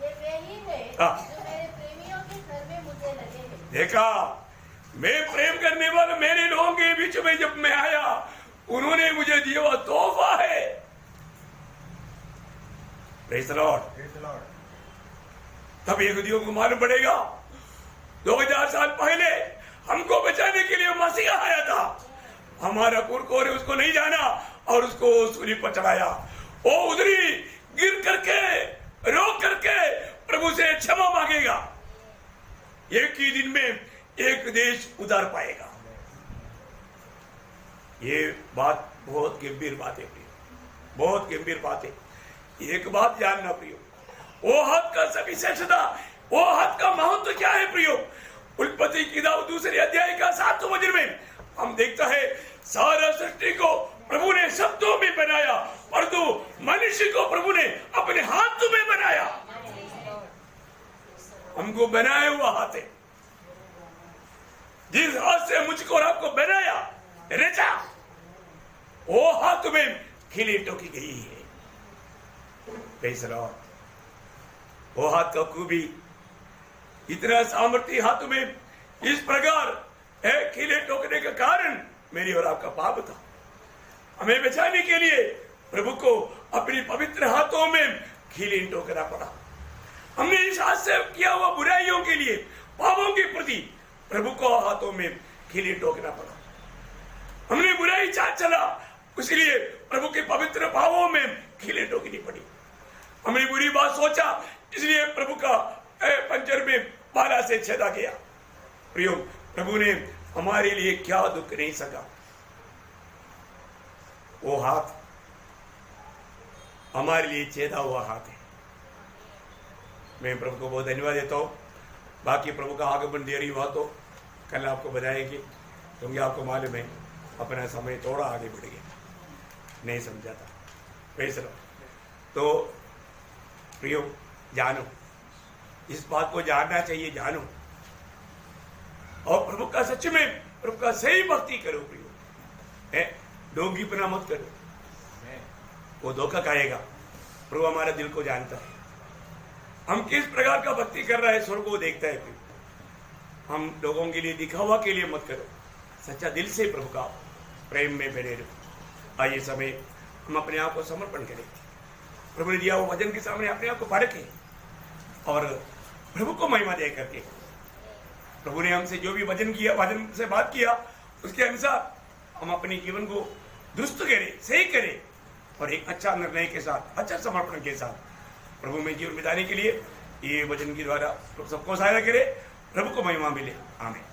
ये वे ही है जो मेरे प्रेमियों के घर में मुझे लगे हैं। देखा, मैं प्रेम करने वाला मेरे लोगों के बीच में जब मैं आया, उन्होंने मुझे दिया हुआ तोहफा है। Praise the Lord. तब यहूदियों को मालूम पड़ेगा 2000 साल पहले हमको बचाने के लिए मसीहा आया था। हमारा पुरखों ने उसको नहीं जाना और उसको सूली पर चढ़ाया। वो उधरी गिर करके, रो करके प्रभु से क्षमा मांगेगा। एक ही दिन में एक देश उधार पाएगा। ये बात बहुत गंभीर बात है प्रियो, बहुत गंभीर बात है। एक बात जानना प्रियो, वो हाथ का सभी श्रेष्ठता, वो हाथ का महत्व क्या है प्रियो? उत्पत्ति की किताब 2 अध्याय का 7 वचन में हम देखता है, सारा सृष्टि को प्रभु ने शब्दों में बनाया, परंतु मनुष्य को प्रभु ने अपने हाथों में बनाया। हमको बनाया हुआ हाथ है। जिस हाथ से मुझको और आपको बनाया, रचा, वो हाथ में खिली टोकी गई है। वो हाथ का खूबी, इतना सामर्थ्य हाथ में इस प्रकार है, खिले टोकने का कारण मेरी और आपका पाप था। हमें बचाने के लिए प्रभु को अपनी पवित्र हाथों में खिले टोकना पड़ा। हमने इस हाथ से किया हुआ बुराइयों के लिए, पापों के प्रति प्रभु को हाथों में खिले टोकना पड़ा। हमने बुराई चाल चला, इसलिए प्रभु के पवित्र भावों में खिले टोकनी पड़ी। हमने बुरी बात सोचा, इसलिए प्रभु का पंजर में बाला से छेदा गया। प्रियो, प्रभु ने हमारे लिए क्या दुख नहीं सका। वो हाथ हमारे लिए छेदा हुआ हाथ है। मैं प्रभु को बहुत धन्यवाद देता हूँ। बाकी प्रभु का आगमन देरी हुआ तो कल आपको बताएंगे, क्योंकि आपको मालूम है अपना समय थोड़ा आगे बढ़ गया, नहीं समझा था। वैसे तो प्रियो, जानो, इस बात को जानना चाहिए, जानो। और प्रभु का सच में प्रभु का सही भक्ति करो प्रियो, है ढोंगीपना मत करो, वो धोखा खाएगा। प्रभु हमारे दिल को जानता है, हम किस प्रकार का भक्ति कर रहे हैं स्वर्ग को देखता है। हम लोगों के लिए दिखावा के लिए मत करो, सच्चा दिल से प्रभु का प्रेम में बने रहो। आइए समय हम अपने आप को समर्पण करें, प्रभु ने दिया वो वचन के सामने अपने आप को परखें और प्रभु को महिमा दे करके प्रभु ने हमसे जो भी वचन किया, वचन से बात किया, उसके अनुसार हम अपने जीवन को दुरुस्त करें, सही करें और एक अच्छा निर्णय के साथ, अच्छा समर्पण के साथ प्रभु में जीवन बिताने के लिए ये वचन के द्वारा सबको सहायता करे। प्रभु को महिमा मिले। आमीन।